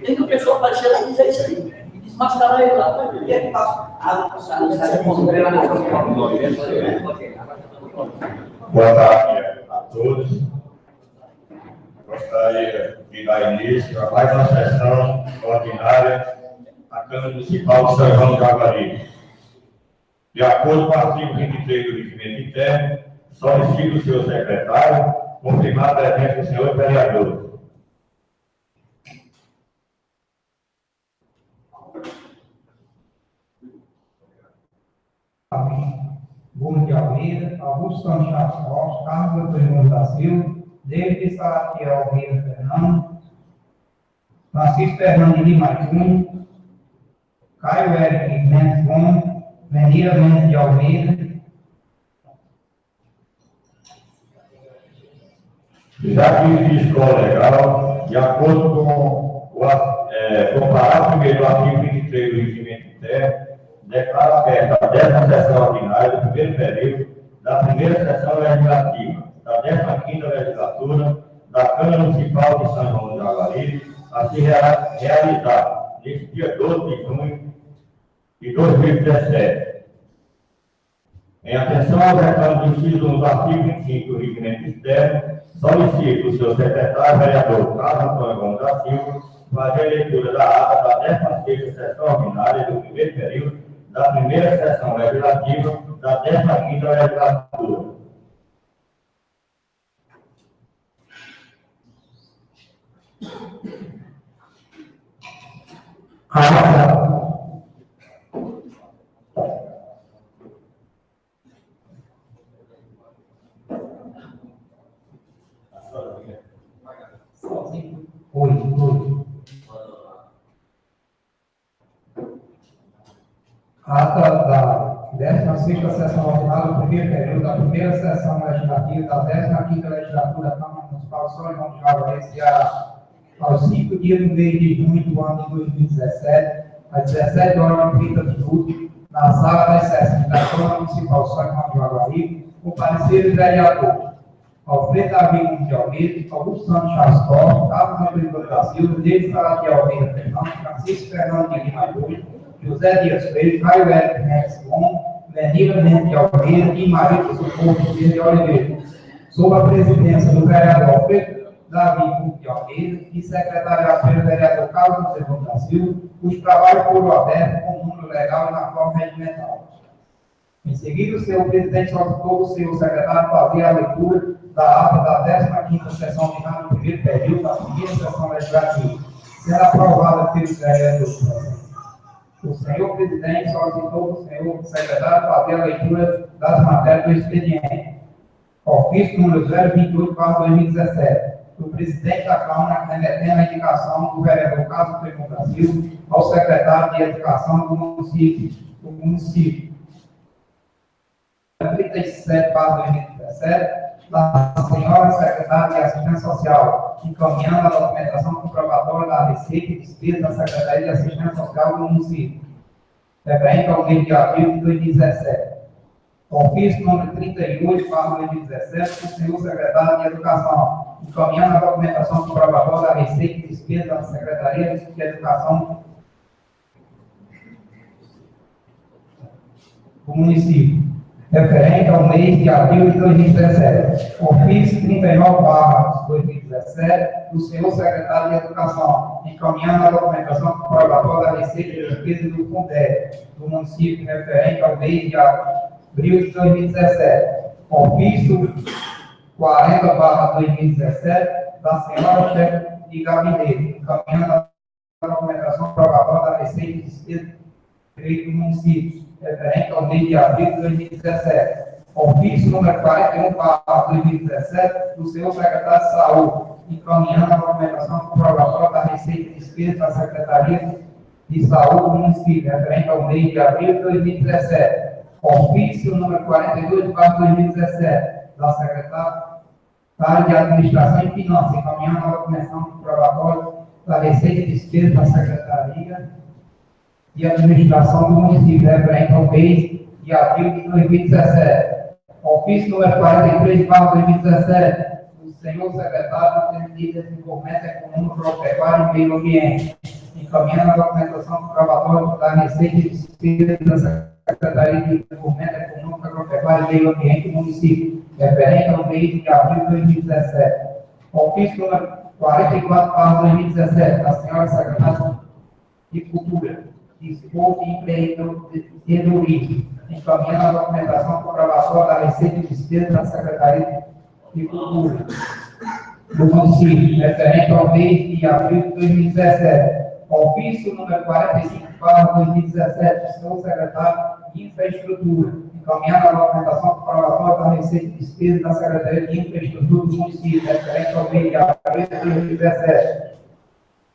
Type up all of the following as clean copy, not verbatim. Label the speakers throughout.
Speaker 1: Tem uma pessoa aparecer lá e dizer isso aí. Desmascarar ele lá. E ele passa.
Speaker 2: Boa tarde a todos. Gostaria de dar início a mais uma sessão ordinária da Câmara Municipal de São João do Jaguaríbe. De acordo com o artigo 23 do regimento interno, solicito o senhor secretário confirmar a presença do senhor vereador.
Speaker 3: Gomes de Almeida, Augusto Santos Costa, Carlos Antônio da Silva, David Salatiel Almeida Fernando, Francisco Fernando de Lima Júnior, Caio Eric Mendes Gomes, Venira Mendes de Almeida.
Speaker 2: Já que fiz escola legal, de acordo com o parágrafo 1º do artigo 23 do regimento interno, declaro aberta a 10ª sessão ordinária do primeiro período da primeira sessão legislativa da 15ª legislatura da Câmara Municipal de São João do Jaguaríbe, a se realizar neste dia 12 de junho de 2017. Em atenção ao recado do inciso 1 do artigo 25 do regimento externo, solicito o senhor secretário vereador Carlos Antônio Gomes da Silva fazer a leitura da ata da 16ª sessão ordinária do primeiro período da primeira sessão legislativa da 15ª legislatura.
Speaker 3: Ata da 16ª sessão ordinária do primeiro período da primeira sessão legislativa da 15ª legislatura da Câmara Municipal de São João do Jaguaríbe, Ceará, aos 5 dias do mês de junho do ano de 2017, às 17h30, na sala das sessões da Câmara Municipal de São João do Jaguaríbe, compareceram os vereadores Alfredo Davi de Almeida, Augusto Santos Costa, Carlos Antônio da Silva, David Salatiel Almeida Fernando, Francisco Fernando de Lima Júnior, José Dias Freire, Caio Eric Mendes Gomes, Venira Mendes de Almeida e Maria do Socorro de Oliveira, sob a presidência do vereador Alfredo Davi de Almeida e secretariado vereador Carlos Antônio da Silva, os trabalhos foram abertos com o número legal e na forma regimental. Em seguida, o senhor presidente solicitou o senhor secretário fazer a leitura da ata da 15ª sessão ordinária do primeiro período da primeira sessão legislativa, sendo aprovada pelos vereadores. O senhor presidente solicitou o senhor secretário fazer a leitura das matérias do expediente. Ofício número 028/2017. O presidente da Câmara remetendo a indicação do vereador Carlos Antônio da Silva ao secretário de Educação do município. 37/2017, da senhora secretária de Assistência Social, encaminhando a documentação comprobatória da receita e despesa da Secretaria de Assistência Social do município, referente ao mês de abril de 2017. Ofício número 38/2017, do senhor secretário de Educação, encaminhando a documentação comprobatória da receita e despesa da Secretaria de Educação do município, referente ao mês de abril de 2017. Ofício 39/2017, do senhor secretário de Educação, encaminhando a documentação comprobatória da receita e despesa do Fundeb do município, referente ao mês de abril de 2017. Ofício 40/2017, da senhora chefe de gabinete, encaminhando a documentação comprobatória da receita e despesa do município, referente ao mês de abril de 2017. Ofício número 41/2017, do senhor secretário de Saúde, encaminhando a documentação comprobatória da receita e despesa da Secretaria de Saúde do município, referente ao mês de abril de 2017. Ofício número 42/2017, da secretária de Administração e Finanças, encaminhando a documentação comprobatória da receita e despesa da Secretaria de Administração do município, referente ao mês de abril de 2017. Ofício número 43/2017, do senhor secretário de Desenvolvimento Econômico, Agropecuário e Meio Ambiente, encaminhando a documentação comprobatória da receita e despesa da Secretaria de Desenvolvimento Econômico, Agropecuário e Meio Ambiente do município, referente ao mês de abril de 2017. Ofício número 44/2017, da senhora secretária de Cultura, Desporto e Empreendedorismo, encaminhando a documentação comprobatória da receita e despesa da Secretaria de Cultura do município, referente ao mês de abril de 2017. Ofício número 45/2017, do senhor secretário de Infraestrutura, encaminhando a documentação comprobatória da receita e despesa da Secretaria de Infraestrutura do município, referente ao mês de abril de 2017.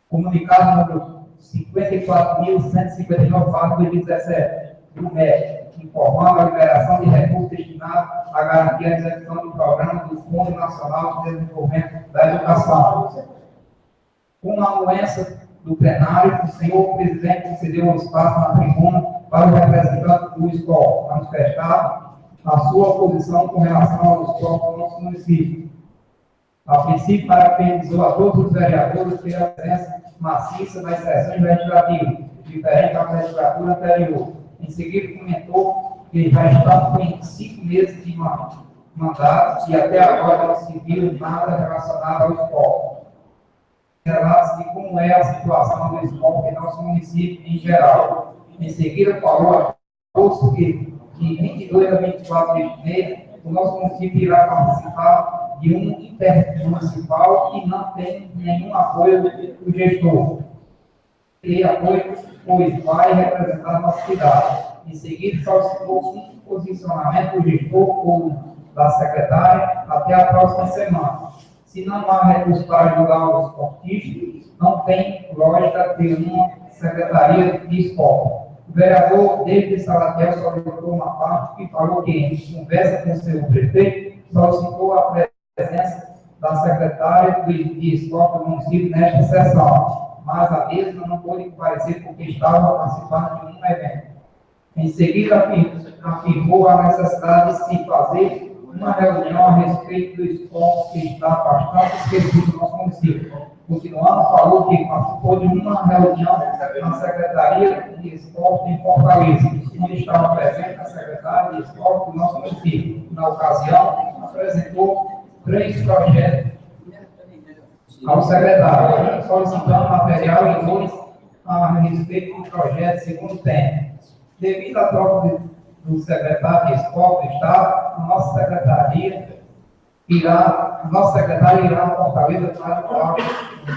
Speaker 3: Comunicado número 54.159/2017, do MEC, informando a liberação de recursos destinados a garantir a execução do programa do Fundo Nacional de Desenvolvimento da Educação. Com a anuência do plenário, o senhor presidente concedeu um espaço na tribuna para o representante do esporte manifestar a sua posição com relação ao esporte do nosso município. A princípio, parabenizou a todos os vereadores pela presença maciça das sessões legislativas, diferente da legislatura anterior. Em seguida, comentou que já estamos em 5 meses de mandato e até agora não se viu nada relacionado ao esporte. Relata-se de como é a situação do esporte em nosso município em geral. Em seguida, falou a todos que de 22 a 24 de mês, o nosso município irá participar de um intermunicipal que não tem nenhum apoio do gestor. E apoio, pois vai representar a nossa cidade. Em seguida, solicitou um posicionamento do gestor ou da secretária até a próxima semana. Se não há recursos para ajudar os esportistas, não tem lógica ter uma secretaria de esporte. O vereador David Salatiel solicitou uma parte que falou que, em conversa com o seu prefeito, solicitou a presença da secretária de esporte do município nesta sessão, mas a mesma não pôde comparecer porque estava participando de um evento. Em seguida, afirmou a necessidade de se fazer uma reunião a respeito do esporte que está bastante esquecido no nosso município. Continuando, falou que participou de uma reunião na Secretaria de Esporte em Fortaleza, onde estava presente a secretária de Esporte do nosso município. Na ocasião, apresentou 3 projetos ao secretário, solicitando material e dois a respeito do projeto segundo tempo. Devido à troca do secretário de Esporte do Estado, a nossa secretaria irá a Fortaleza para o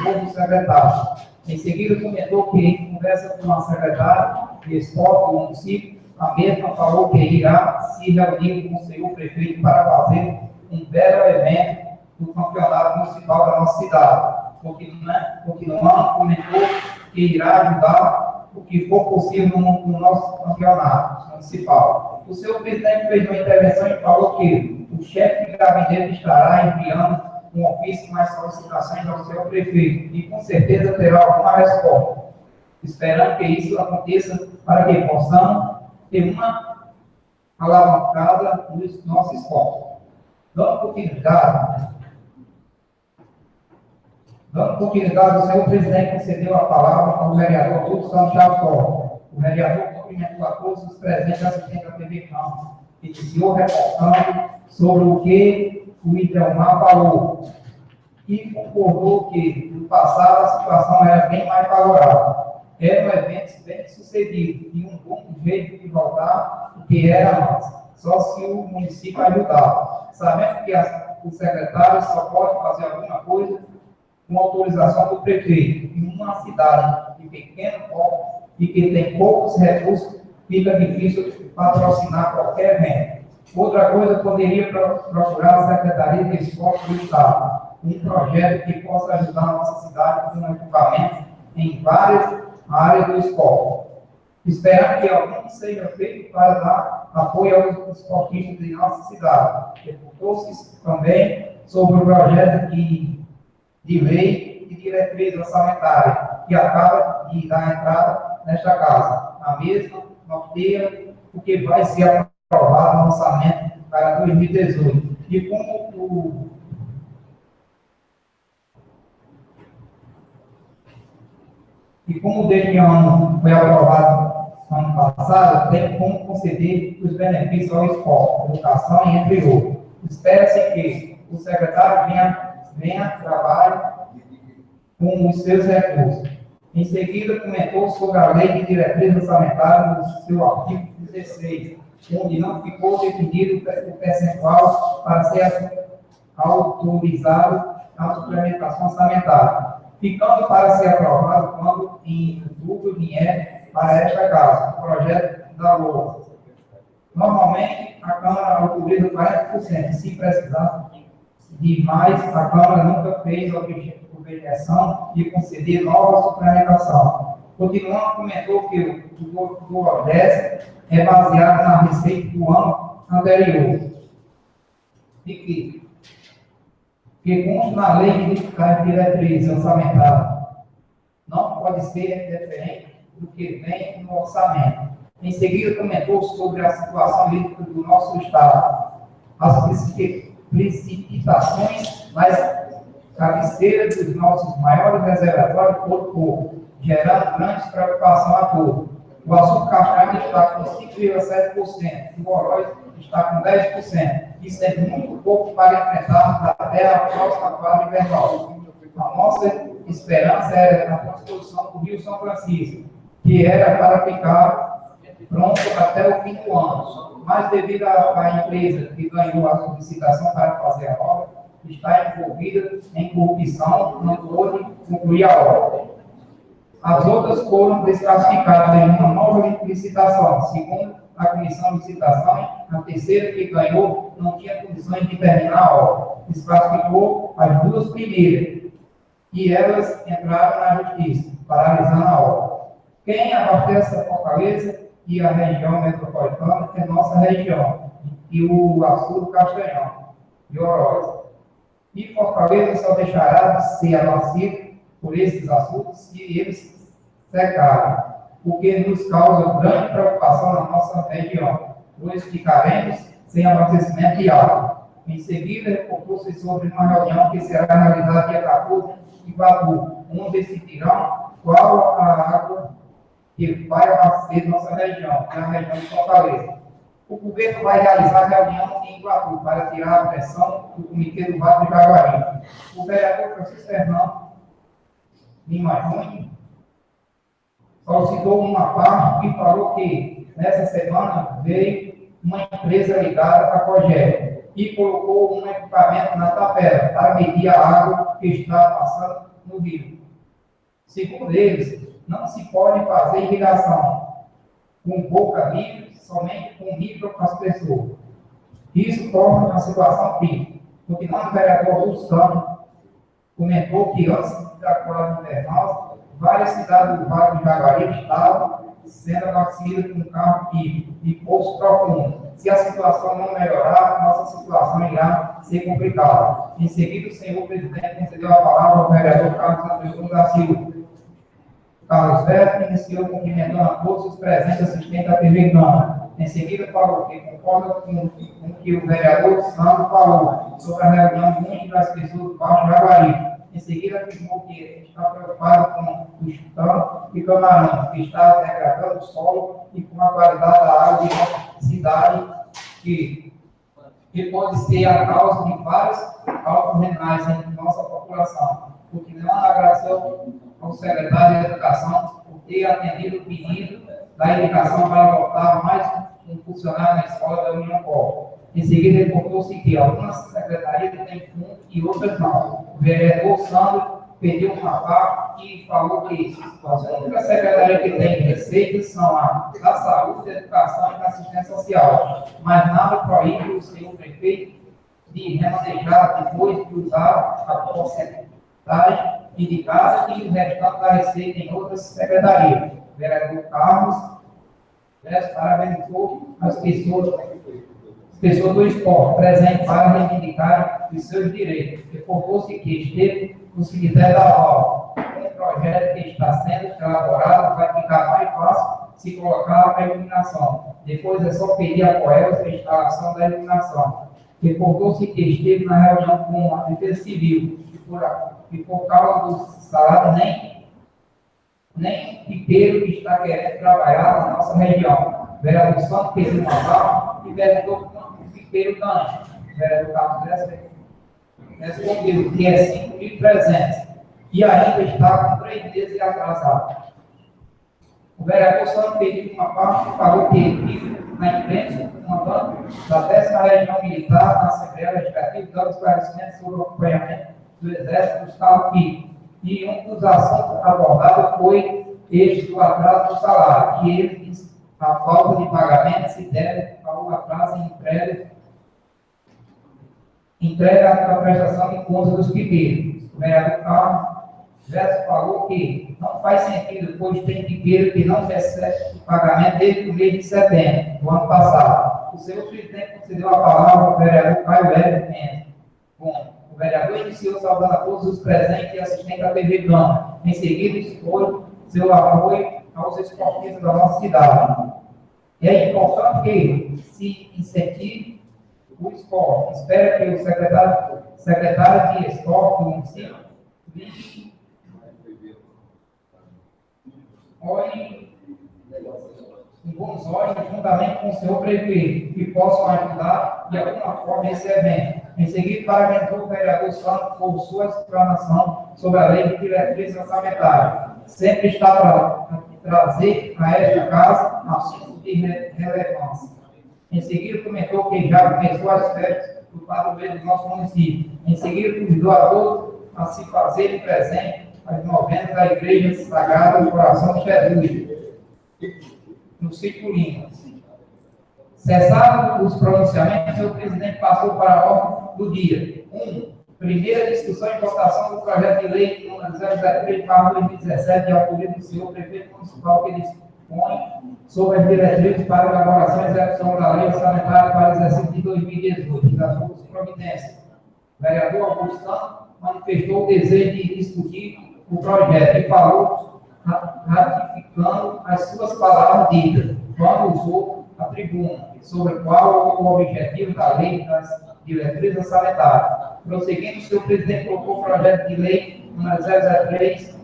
Speaker 3: novo secretário. Em seguida, comentou que, em conversa com a secretária de Esporte do município, a mesma falou que irá se reunir com o senhor prefeito para fazer um belo evento do campeonato municipal da nossa cidade. Continuando, comentou que irá ajudar o que for possível no nosso campeonato municipal. O senhor presidente fez uma intervenção e falou que o chefe de gabinete estará enviando um ofício com as solicitações ao seu prefeito e com certeza terá alguma resposta. Esperando que isso aconteça para que possamos ter uma alavancada no nosso esporte. Dando continuidade, o senhor presidente concedeu a palavra ao vereador Santos Chapó. O vereador cumprimentou a todos os presentes assistentes da TV Câmara, iniciou reportando sobre o que o Idelmar falou e concordou que, no passado, a situação era bem mais favorável. Eram eventos bem sucedidos e um bom jeito de voltar o que era antes, só se o município ajudar. Sabendo que o secretário só pode fazer alguma coisa com autorização do prefeito. Em uma cidade de pequeno porte e que tem poucos recursos, fica difícil patrocinar qualquer evento. Outra coisa, poderia procurar a Secretaria de Esporte do Estado, um projeto que possa ajudar a nossa cidade com equipamentos em várias áreas do esporte. Esperamos que algum seja feito para dar apoio aos esportistas de nossa cidade. Reportou-se também sobre o projeto de lei de diretriz orçamentária, que acaba de dar entrada nesta casa. A mesma norteia o que vai ser aprovado no orçamento para 2018. E como desde ano foi aprovado ano passado, tem como conceder os benefícios ao esporte, educação e entre outros. Espera-se que o secretário venha trabalhar com os seus recursos. Em seguida, comentou sobre a lei de diretriz orçamentária no seu artigo 16, onde não ficou definido o percentual para ser autorizado a suplementação orçamentária, ficando para ser aprovado quando em outubro vier para esta casa, o projeto da LOA. Normalmente, a Câmara autoriza 40%, se precisar de mais, a Câmara nunca fez objeção de conceder nova suplementação. Continuando, comentou que o ODS é baseado na receita do ano anterior e que consta na lei de diretriz orçamentária não pode ser diferente do que vem no orçamento. Em seguida, comentou sobre a situação hídrica do nosso estado, as precipitações nas cabeceiras dos nossos maiores reservatórios por pouco, gerando grande preocupação a todos. O açúcar castanho está com 5,7%, o Oroz está com 10%. Isso é muito pouco para enfrentar até a próxima quadra invernal. A nossa esperança era a transposição do Rio São Francisco, que era para ficar pronto até o fim do ano. Mas devido à empresa que ganhou a solicitação para fazer a obra, está envolvida em corrupção, não pôde concluir a obra. As outras foram desclassificadas em uma nova licitação. Segundo a comissão de licitação, a terceira que ganhou não tinha condições de terminar a obra. Desclassificou as duas primeiras e elas entraram na justiça, paralisando a obra. Quem abastece a Fortaleza e a região metropolitana é nossa região, e o açúcar castanhão, de Oroz. E Fortaleza só deixará de ser abastecido por esses açúcares se eles secarem, o que nos causa grande preocupação na nossa região, pois ficaremos sem abastecimento de água. Em seguida, reportou-se sobre uma reunião que será realizada dia 14 em Batu, onde decidirão qual a água que vai abastecer nossa região, que é a região de Fortaleza. O governo vai realizar a reunião em Iguatu para tirar a pressão do Comitê do Vale de Jaguaríbe. O vereador Francisco Fernando Lima Júnior solicitou uma parte e falou que nessa semana veio uma empresa ligada à Cogé e colocou um equipamento na tapera para medir a água que está passando no rio. Segundo eles, não se pode fazer irrigação com pouca livre, somente com micro para as pessoas. Isso torna uma situação crítica. Continuando, o vereador Gustavo comentou que antes da quadra invernal, várias cidades do Vale do Jaguaríbe estavam sendo abastecidas com carro químico e poço profundo. Se a situação não melhorar, nossa situação irá ser complicada. Em seguida, o senhor presidente concedeu a palavra ao vereador Carlos Antônio da Silva. Carlos Berto iniciou cumprimentando a todos os presentes assistentes da TV Câmara. Em seguida, falou que concorda com o que o vereador Sandro falou sobre a reunião única das pessoas do Baixo Jaguaribe. Em seguida, afirmou que está preocupado com o estado e camarão, que está degradando o solo e com a qualidade da água de nossa cidade, que pode ser a causa de vários altos renais em nossa população. Continuamos a agradecer ao secretário de Educação por ter atendido o pedido da educação para botar mais um funcionário na escola da União Pó. Em seguida, reportou-se que algumas secretarias têm fundo e outras não. O vereador Sandro pediu uma parte e falou que as únicas secretarias que têm receitas são a da saúde, da educação e da assistência social. Mas nada proíbe o senhor prefeito de remanejar depois de usar a porcentagem indicada e o restante da receita em outras secretarias. O vereador Carlos parabenizou as pessoas do esporte presentes para reivindicar os seus direitos. Reportou-se que esteve no cemitério da Val. Um projeto que está sendo elaborado vai ficar mais fácil se colocar a iluminação. Depois é só pedir a Coelho a instalação da iluminação. Reportou-se que esteve na reunião com a Defesa Civil e por causa do salário nem pipeiro está querendo trabalhar na nossa região. O vereador Santos pediu uma vaga e perguntou quanto o pipeiro ganha. O vereador Carlos respondeu que é 5.300 e ainda está com 3 meses atrasado. O vereador Santos pediu uma parte e falou que ele na imprensa, comandante da 10ª Região Militar, na Assembleia Legislativa, dando esclarecimentos sobre o acompanhamento do Exército do Estado aqui. E um dos assuntos abordados foi este do atraso do salário, e ele disse a falta de pagamento se deve ao atraso em entrega da prestação de contas dos pipeiros. O vereador Carlos falou que não faz sentido, pois tem pipeiro que não recebe o pagamento desde o mês de setembro do ano passado. O senhor presidente concedeu a palavra ao vereador Caio Hélio Mendes. Bom, o vereador iniciou saudando a todos os presentes e assistentes da TV Câmara. Em seguida, expôs seu apoio aos esportistas da nossa cidade. É importante que se incentive o esporte. Espero que o secretário de esporte do município olhe com bons olhos, juntamente com o senhor prefeito, que possam ajudar de alguma forma esse evento. Em seguida, parabenizou o vereador Santos por sua explanação sobre a lei de diretrizes orçamentárias. Sempre está para trazer a esta casa assuntos de relevância. Em seguida, comentou que já começou as festas do padroeiro do nosso município. Em seguida, convidou a todos a se fazerem presente às novenas da Igreja Sagrada do Coração de Jesus, no Círculo Lima. Cessados os pronunciamentos, o presidente passou para a ordem do dia. 1. Primeira discussão e votação do projeto de lei número 003/2017, de autoria do senhor prefeito municipal, que dispõe sobre as diretrizes para a elaboração e execução da lei orçamentária para o exercício de 2018, das suas providências. O vereador Augusto Santos manifestou o desejo de discutir o projeto e falou, ratificando as suas palavras ditas, quando usou a tribuna, sobre qual o objetivo da lei das diretrizes orçamentárias. Prosseguindo, o senhor presidente colocou o projeto de lei número 003,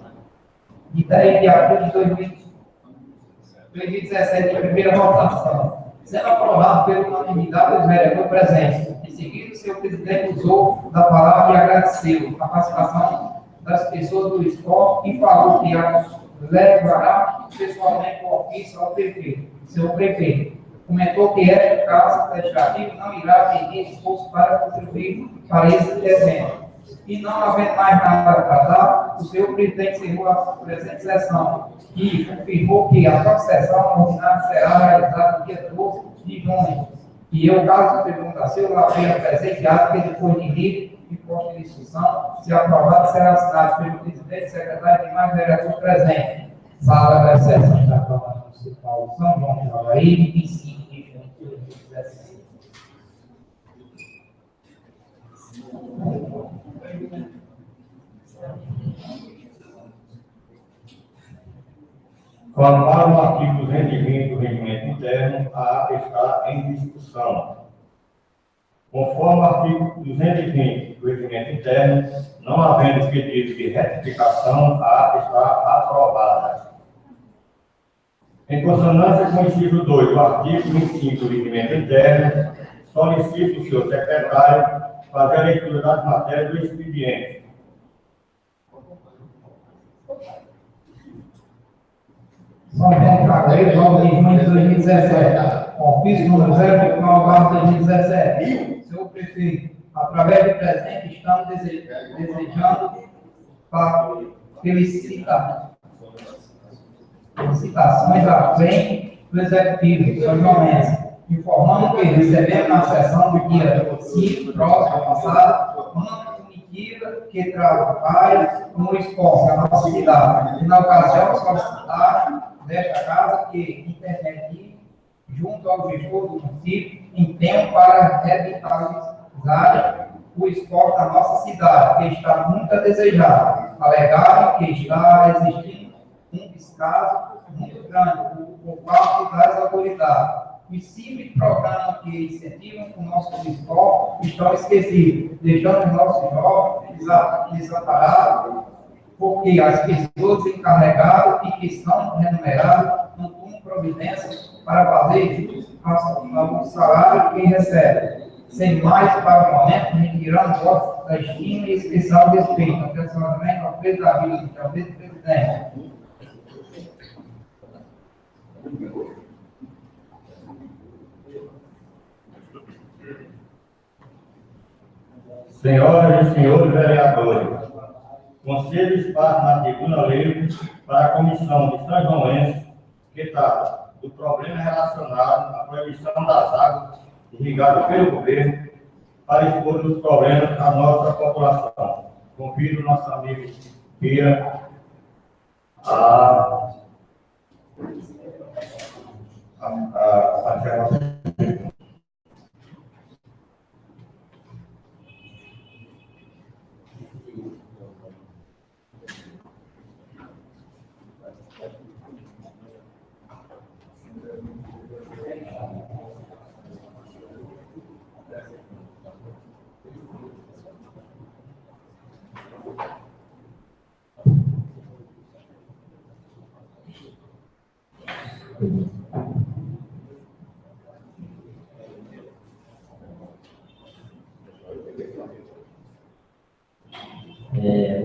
Speaker 3: de 10 de abril de 2017, em primeira votação, sendo aprovado pela unanimidade dos vereadores presentes. Em seguida, o senhor presidente usou da palavra e agradeceu a participação das pessoas do esporte e falou que levará pessoalmente o ofício ao prefeito. Senhor prefeito, comentou que esta casa legislativa não irá pedir esforço para contribuir para esse evento. E não havendo mais nada a tratar, o senhor presidente encerrou a presente sessão e confirmou que a próxima sessão ordinária será realizada no dia 12 de junho. E eu, caso de pergunta seu, lavei a presente ato que depois de lido e posto em discussão, se aprovado, será assinado pelo presidente, secretário e mais vereadores presentes. Sala das sessões da Câmara Municipal de São João de jaguaríbe, 25 de junho de 2017.
Speaker 2: Conforme o artigo 220 do regimento interno, a ata está em discussão. Conforme o artigo 220 do regimento interno, Não havendo pedido de retificação, a ata está aprovada. Em consonância com o inciso 2 do artigo 25 do regimento interno, solicito o senhor secretário fazer a leitura das matérias do expediente.
Speaker 3: São João Cagueiro, 9 de junho de 2017. Ofício número 0.9/2017. Senhor prefeito, através do presente, estamos desejando felicitações à frente do Executivo, São João, informando que recebemos na sessão do dia 5, próximo, passado, uma comitiva que trabalha com o esporte na nossa cidade. E, na ocasião, solicitaram desta casa que intermedie junto ao gestor do município em tempo para revitalizar o esporte na nossa cidade, que está muito a desejar. Alegaram que está existindo um descaso muito grande por parte das autoridades. Os simples programas que incentivam o nosso esporte estão esquecidos, deixando os nossos jovens desamparados, porque as pessoas encarregadas e que são remuneradas não tomam providências para fazer jus ao salário que recebem. Sem mais, para o momento, retirando votos da estima e especial respeito. Atencionamento ao preço da vida, ao presidente.
Speaker 2: Senhoras e senhores vereadores, concedo espaço na tribuna livre para a Comissão de São João que trata do problema relacionado à proibição das águas irrigadas pelo governo para expor os problemas à nossa população. Convido o nosso amigo Pia a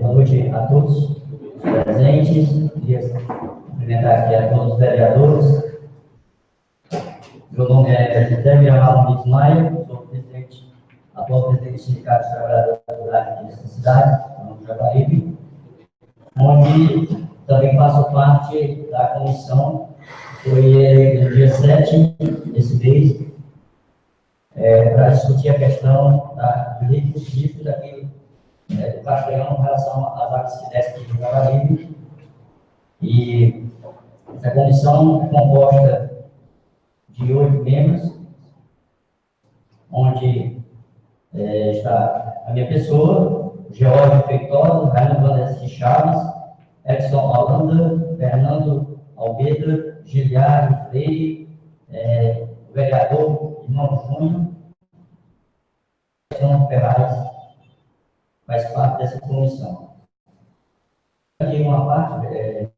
Speaker 4: boa noite a todos os presentes. Queria cumprimentar aqui a todos os vereadores. Meu nome é José Miramar Maia, sou atual presidente do Sindicato dos Trabalhadores Rurais desta cidade, no Jaguaríbe, onde também faço parte da comissão, foi no dia 7 desse mês, para discutir a questão do registro daquele do Castelhão em relação às águas que descem do Jaguaríbe. E essa comissão é composta de 8 membros, onde está a minha pessoa, George Feitosa, Raimundo Vanessa Chaves, Edson Holanda, Fernando Almeida, Giliário Freire, o vereador irmão Júnior, Edson Ferraz, faz parte dessa comissão. Aqui uma parte,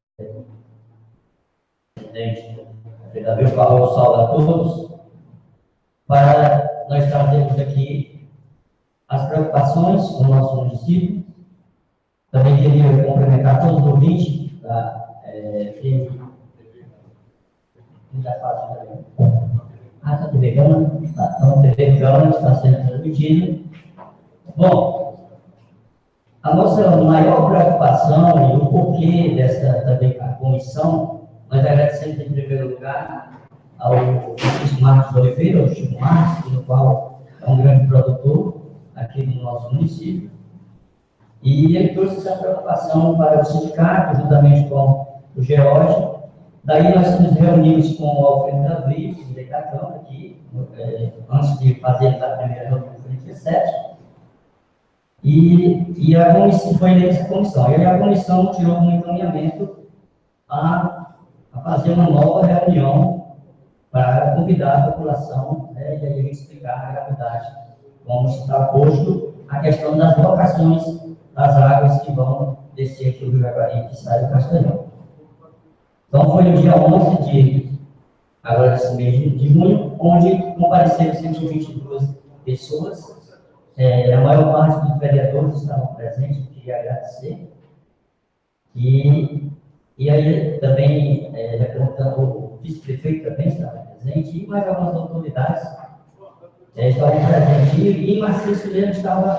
Speaker 4: presidente, o vereador falou, salve a todos, para nós trazermos aqui as preocupações com o nosso município. Também queria cumprimentar todos os ouvintes da a TV Câmara, a TV Câmara está sendo transmitida. Bom, a nossa maior preocupação e o porquê dessa também a comissão, nós agradecemos em primeiro lugar ao Francisco Marcos Oliveira, o Chico Marcos, no qual é um grande produtor aqui no nosso município, e ele trouxe essa preocupação para o sindicato, juntamente com o George. Daí nós nos reunimos com o Alfredo Davi, presidente da Câmara, aqui, antes de fazer a primeira reunião do dia 7, e a comissão foi nessa comissão. E a comissão tirou um encaminhamento a fazer uma nova reunião para convidar a população, e aí a gente explicar a gravidade, como está posto a questão das locações as águas que vão descer aqui o Rio Jaguaríbe, que sai do Castanhão. Então, foi no dia 11 agora desse mês de junho, onde compareceram 122 pessoas. A maior parte dos vereadores estavam presentes, eu queria agradecer. E aí também, o vice-prefeito também estava presente, e mais algumas autoridades estavam presentes. E em Maciço dele estavam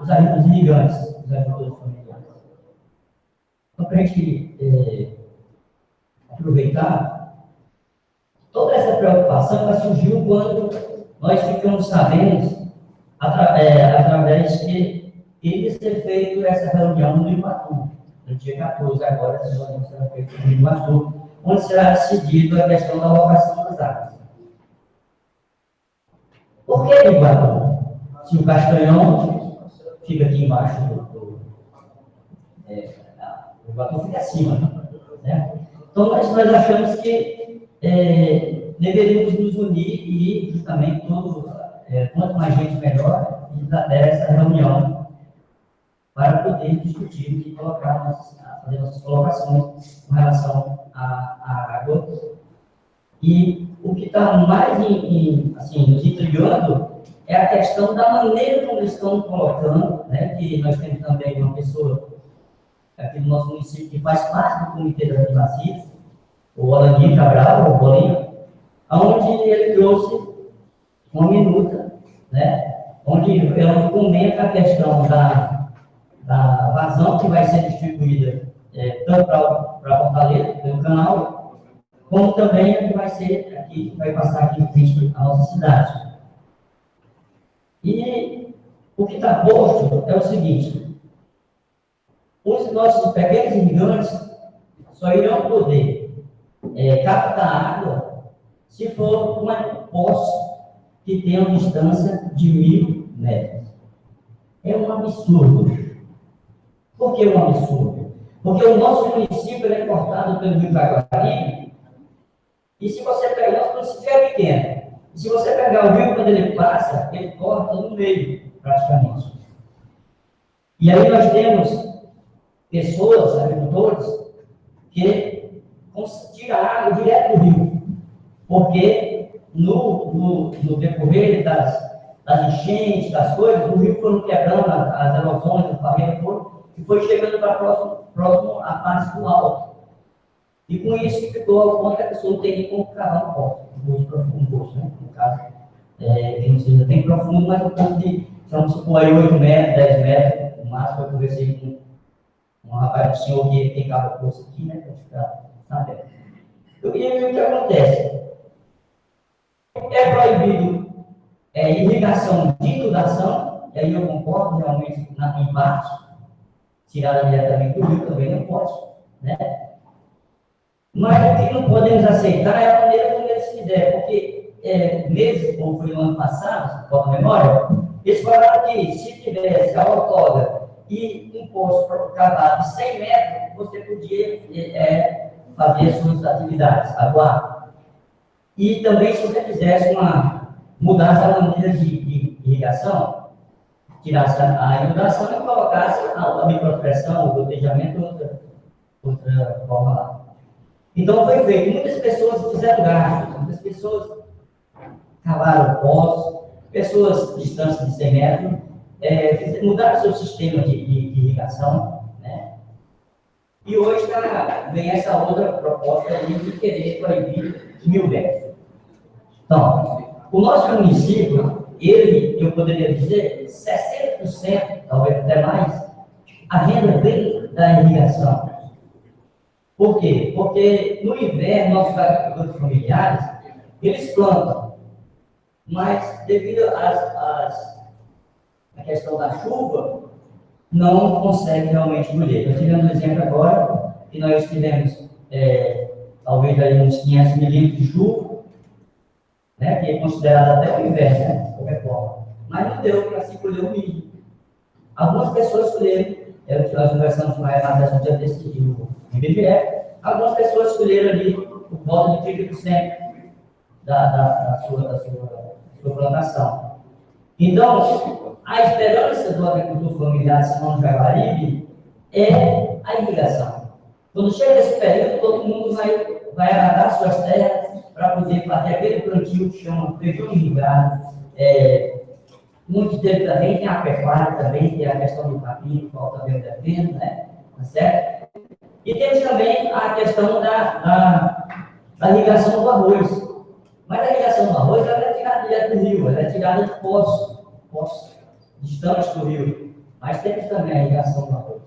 Speaker 4: os irrigantes, os agricultores familiares. Então, para a gente aproveitar, toda essa preocupação surgiu quando nós ficamos sabendo, através que eles ter feito essa reunião no Iguatu, no dia 14, agora, essa reunião será feita no Iguatu, onde será decidido a questão da alocação das áreas. Por que Iguatu? Se o Castanhão fica aqui embaixo o Iguatu fica acima, né? Então, nós achamos que deveríamos nos unir e, justamente, quanto mais gente melhor, e até essa reunião para poder discutir e fazer nossas colocações com relação à água. E o que está mais nos intrigando é a questão da maneira como eles estão colocando, né, que nós temos também uma pessoa aqui no nosso município que faz parte do Comitê das Bacias, o Alanir Cabral, o Bolinho, onde ele trouxe uma minuta, né, onde ele comenta a questão da vazão que vai ser distribuída tanto para Fortaleza, pelo canal, como também a que vai ser aqui, que vai passar aqui em frente à nossa cidade. E o que está posto é o seguinte: os nossos pequenos irrigantes só irão poder captar água se for uma poço que tenha uma distância de 1.000 metros. É um absurdo. Por que um absurdo? Porque o nosso município é cortado pelo Rio Jaguaríbe, e se você pegar, nosso município é pequeno, e se você pegar o rio quando ele passa, ele corta no meio, praticamente. E aí nós temos pessoas, agricultores, que tiram a água direto do rio, porque no decorrer das enchentes, das coisas, o rio foram quebrando as erosões, as barreiras todas, e foi chegando para próximo à parte do alto. E com isso ficou ao ponto que a pessoa não tem nem como cavar um poço, né? No caso, que não seja bem profundo, mas um ponto de, vamos supor, aí 8 metros, 10 metros, no máximo. Eu conversei com um rapaz do senhor que tem cava poço aqui, né? Para ficar sabendo. E aí o que acontece? É proibido irrigação de inundação, e aí eu concordo realmente em parte, tirada diretamente do rio também não pode, né? Mas o que não podemos aceitar é a maneira como eles fizeram, porque meses, como foi no ano passado, se for a memória, eles falaram que se tivesse a outorga e um poço cavado de 100 metros, você podia fazer as suas atividades, aguar. E também se você fizesse mudasse a maneira de irrigação, tirasse a inundação e colocasse a micropressão, o gotejamento, outra forma lá. Então foi feito. Muitas pessoas fizeram gastos, muitas pessoas cavaram poços, pessoas distância de 100 metros, mudaram seu sistema de irrigação, né? E hoje vem essa outra proposta de querer proibir 1.000 metros. Então, o nosso município, eu poderia dizer, 60%, talvez até mais, a renda vem da irrigação. Por quê? Porque no inverno, nossos agricultores familiares, eles plantam, mas devido à questão da chuva, não conseguem realmente colher. Nós tivemos um exemplo agora, que nós tivemos, talvez, aí uns 500 milímetros de chuva, né, que é considerado até o inverno, né, de qualquer forma. Mas não deu para se colher o milho. Algumas pessoas colheram, nós conversamos com a Renata no dia desse no IBGE, algumas pessoas escolheram ali o volta de 30% da sua plantação. Então, a esperança do agricultor familiar de São João do Jaguaríbe é a irrigação. Quando chega esse período, todo mundo vai aradar suas terras para poder fazer aquele plantio que chama feijão irrigado. Muitos deles também tem a pecuária, também tem a questão do capim, que eu também defendo, né? Tá certo? E temos também a questão da irrigação do arroz. Mas a irrigação do arroz ela é tirada direto do rio, ela é tirada de poços distantes do rio. Mas temos também a irrigação do arroz.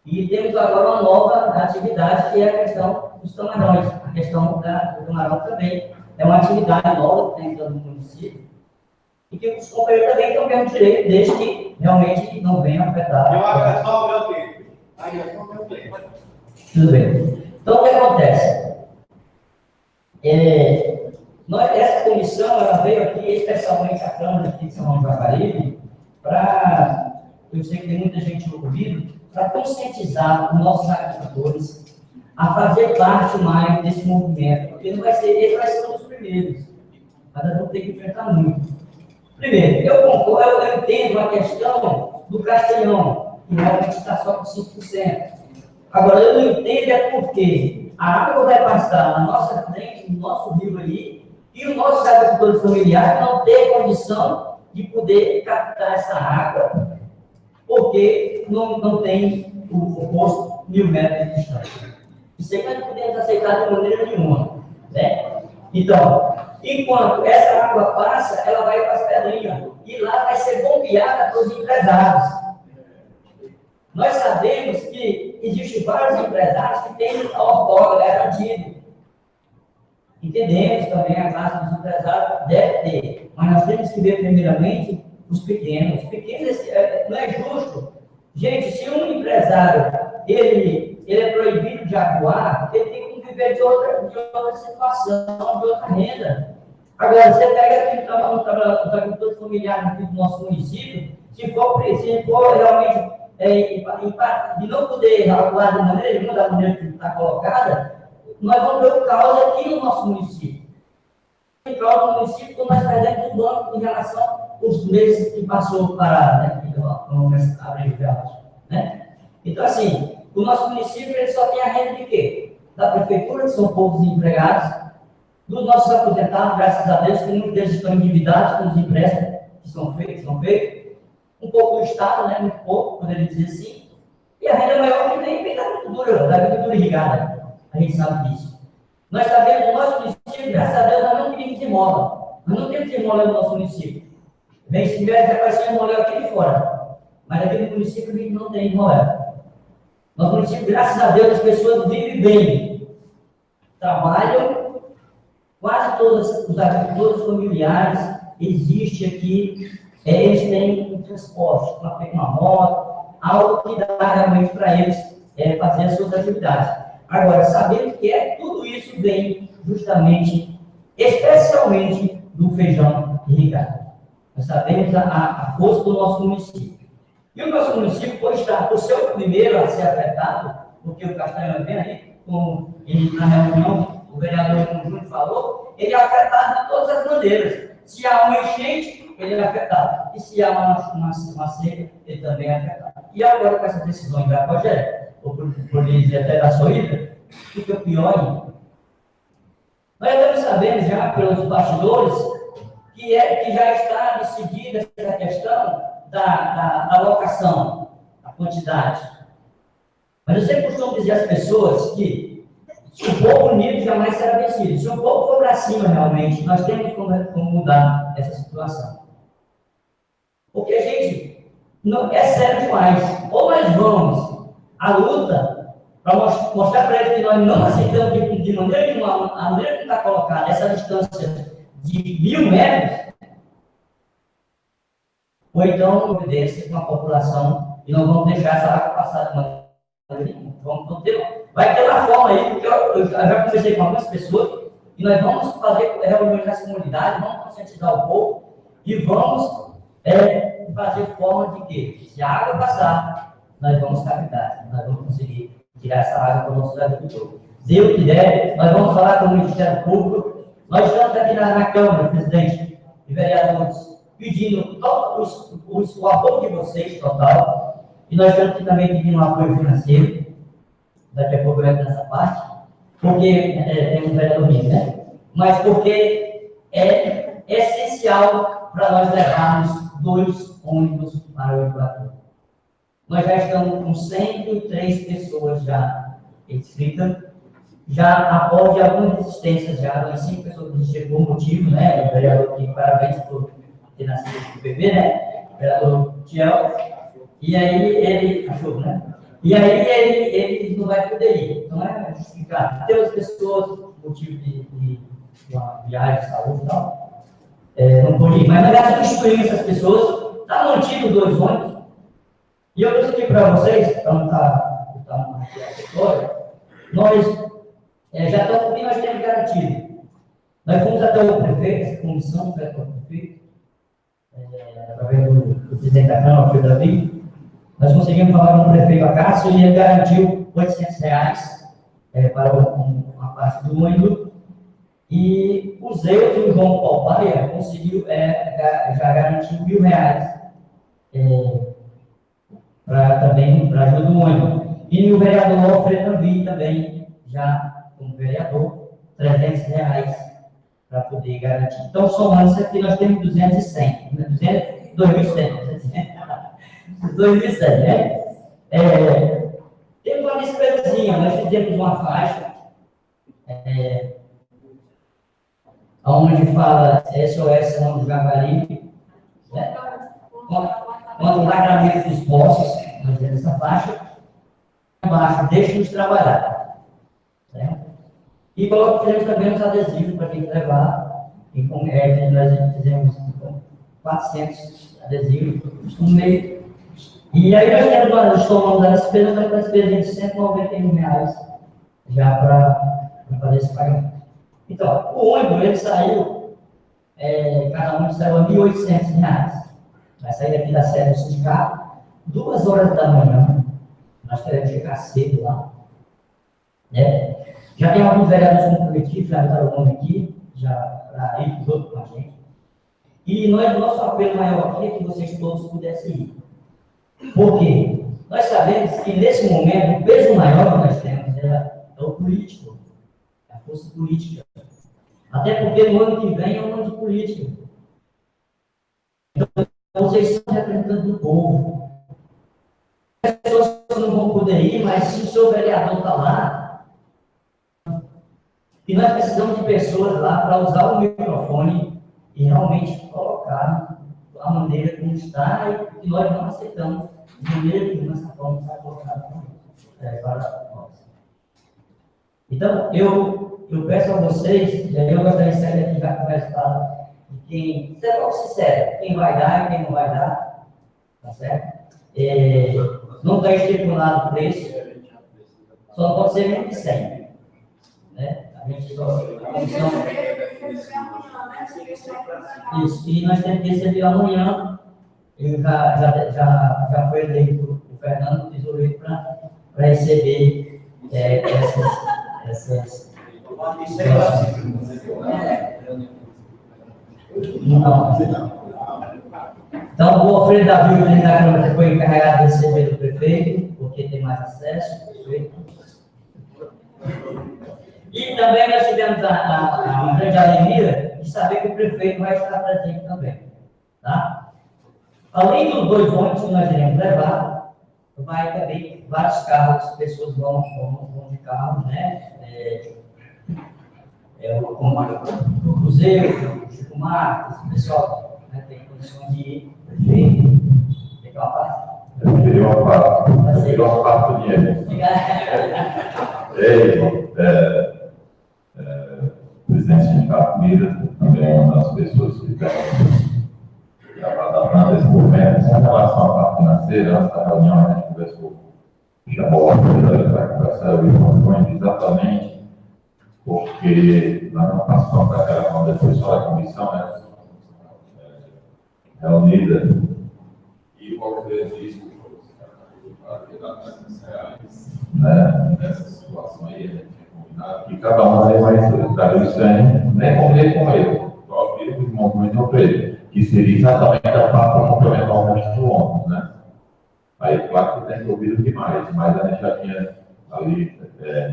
Speaker 4: E temos agora uma nova atividade, que é a questão dos camarões. A questão do camarão também é uma atividade nova que tem dentro do município. E que os companheiros também estão tendo direito, desde que realmente não venham afetar.
Speaker 5: Eu acho que é só o meu tempo. Aí é só o meu tempo.
Speaker 4: Tudo bem. Então, o que acontece? Essa comissão ela veio aqui, especialmente a Câmara aqui de São João do Jaguaríbe, para, eu sei que tem muita gente ouvindo, para conscientizar os nossos agricultores a fazer parte mais desse movimento, porque não vai ser, eles vai ser um dos primeiros, mas nós vamos ter que enfrentar muito. Primeiro, eu concordo, eu entendo a questão do castelhão, que realmente está só com 5%. Agora, eu não entendo é porque a água vai passar na nossa frente, no nosso rio ali, e os nossos agricultores familiares não têm condição de poder captar essa água, porque não tem o posto 1000 metros de distância. Isso aí nós não podemos aceitar de maneira nenhuma, né? Então, enquanto essa água passa, ela vai para as pedrinhas, e lá vai ser bombeada para os empresários. Nós sabemos que existem vários empresários que têm a outorga garantida. Entendemos também a classe dos empresários, deve ter, mas nós temos que ver primeiramente os pequenos. Os pequenos, não é justo. Gente, se um empresário, ele é proibido de atuar, ele tem que viver de outra situação, de outra renda. Agora, você pega aqui os agricultores familiares aqui do nosso município, se for realmente de não poder atuar de maneira nenhuma, da maneira que está colocada, nós vamos ver o caos aqui no nosso município. O caos no município, quando nós perdemos o banco em relação aos meses que passou parado, né? Vamos abrir o caos, né? Então, assim, o nosso município ele só tem a renda de quê? Da prefeitura, que são poucos empregados, dos nossos aposentados, graças a Deus, que muitos deles estão endividados com os empréstimos que são feitos, um pouco do Estado, né? Muito pouco, poderia dizer assim, e a renda maior que vem da agricultura irrigada. A gente sabe disso. Nós sabemos, no nosso município, graças a Deus, nós não temos imóvel. Nós não temos imóvel no nosso município. Vem, se tiver, aparecendo imóvel aqui de fora. Mas aqui no município, a gente não tem imóvel. Nosso município, graças a Deus, as pessoas vivem bem. Trabalham. Quase todos os agricultores familiares existem aqui. Eles têm um transporte, uma moto, algo que dá realmente para eles fazer as suas atividades. Agora, sabendo que tudo isso vem justamente, especialmente do feijão irrigado. Nós sabemos a força do nosso município. E o nosso município, por ser o primeiro a ser afetado, porque o Castanho vem aí, como ele, na reunião, o vereador Júnior falou, ele é afetado de todas as maneiras. Se há uma enchente, ele é afetado. E se há uma seca, ele também é afetado. E agora, com essa decisão da Rogério, ou por dizer até da Soída, fica pior ainda. Nós estamos sabendo já pelos bastidores que já está decidida essa questão da alocação, a quantidade. Mas eu sempre costumo dizer às pessoas que se o povo unido jamais será vencido. Se o povo for para cima realmente, nós temos como mudar essa situação. Porque, gente, não, é sério demais. Ou nós vamos à luta para mostrar para eles que nós não aceitamos de maneira nenhuma, a maneira que está colocada essa distância de 1000 metros, ou então providência com a população e não vamos deixar essa água passar de maneira nenhuma. Vai ter uma forma aí, porque eu já conversei com algumas pessoas e nós vamos fazer reuniões nas comunidades, vamos conscientizar o povo e vamos fazer forma de que, se a água passar, nós vamos captar, nós vamos conseguir tirar essa água para o nosso agricultor. Se eu quiser, nós vamos falar com o Ministério Público. Nós estamos aqui na Câmara, presidente e vereadores, pedindo todo o apoio de vocês, total, e nós estamos também pedindo um apoio financeiro, daqui a pouco eu entro nessa parte, porque tem um vereador nisso, né? Mas porque é essencial para nós levarmos 2 ônibus para o Jaguaríbe. Nós já estamos com 103 pessoas já inscritas, já após algumas resistências, já 5 pessoas que chegou por motivo, né? O vereador aqui, parabéns por ter nascido do PB, né? O vereador Tiel. E aí ele achou, né? E aí ele não vai poder ir. Então é justificado. Tem outras pessoas, motivo de uma viagem de saúde e tal, não pode ir. Mas nós já substituímos essas pessoas, está mantido 2 ônibus. E eu trouxe aqui para vocês, para não estar aqui a história, nós já estamos cumprindo, nós temos garantido. Nós fomos até o prefeito, essa comissão foi até o prefeito, através do presidente da Câmara, o Davi. Nós conseguimos falar com o prefeito Acácio e ele garantiu R$800 para uma parte do ônibus. E o Zeus e o João Palpaia conseguiu já garantir R$1.000 também para ajuda do ônibus. E o vereador Alfredo também, já como vereador, R$300 para poder garantir. Então, somando isso aqui, nós temos 2.100, né? 2.100, né? Temos uma despedazinha, nós fizemos uma faixa, onde fala SOS nome do jaguaríbe, né? Quando o lacramento dos poços, nós temos essa faixa, embaixo, deixa-nos trabalhar. Né? E fizemos também os adesivos para quem levar, e nós fizemos 400 adesivos no meio. E aí nós tomamos a despesa de R$191 já para fazer esse pagamento. Então, o ônibus, ele saiu, cada ônibus saiu a R$1.800. Vai sair daqui da sede do sindicato, 2 horas da manhã. Nós queremos chegar cedo lá. Né? Já tem alguns vereadores comprometidos, já botaram o nome aqui, já para ir junto com a gente. E o nosso apelo maior aqui é que vocês todos pudessem ir. Por quê? Nós sabemos que nesse momento o peso maior que nós temos é o político, a força política. Até porque no ano que vem é um ano de política. Então, vocês são representantes do povo. As pessoas não vão poder ir, mas se o seu vereador está lá, e nós precisamos de pessoas lá para usar o microfone e realmente colocar a maneira como está e que nós não aceitamos de maneira nenhuma essa forma está colocada para nós. Então, eu peço a vocês, eu gostaria de sair aqui já com o resultado de quem, ser logo sincero, quem vai dar e quem não vai dar, tá certo? Não está estipulado o preço, só não pode ser menos de 100. Né? A gente só. Isso, e nós temos que receber amanhã. Já foi eleito o Fernando Tesoureiro para receber essas. Então, o Alfredo Davi, o presidente da Câmara, foi encarregado de receber do prefeito, porque tem mais acesso, prefeito. E também nós tivemos a grande alegria de saber que o prefeito vai estar presente também. Tá? Além dos 2 ônibus que nós iremos levar, vai também vários carros, as pessoas vão de carro, né? O Cruzeiro, o Chico Marques, o pessoal, né, tem condições de ir, prefeito, tem que uma parte.
Speaker 2: Eu tirei uma parte do dinheiro. Presidente do sindicato Mira, também é uma das pessoas que está trabalhando nesse momento. Em relação à parte financeira, antes da reunião, a gente conversou, chamou o Alfredo para conversar com exatamente, porque na nossa participação daquela quando depois só a comissão, né, reunida, e o Alfredo disse que nessa situação aí, a gente tinha combinado que cada um vai dar isso aí, nem comer com ele. O Alfredo montou o Alfredo. que seria exatamente a parte do complemento ao resto do ônibus, né? Aí, claro que tem resolvido demais, mas a gente já tinha ali,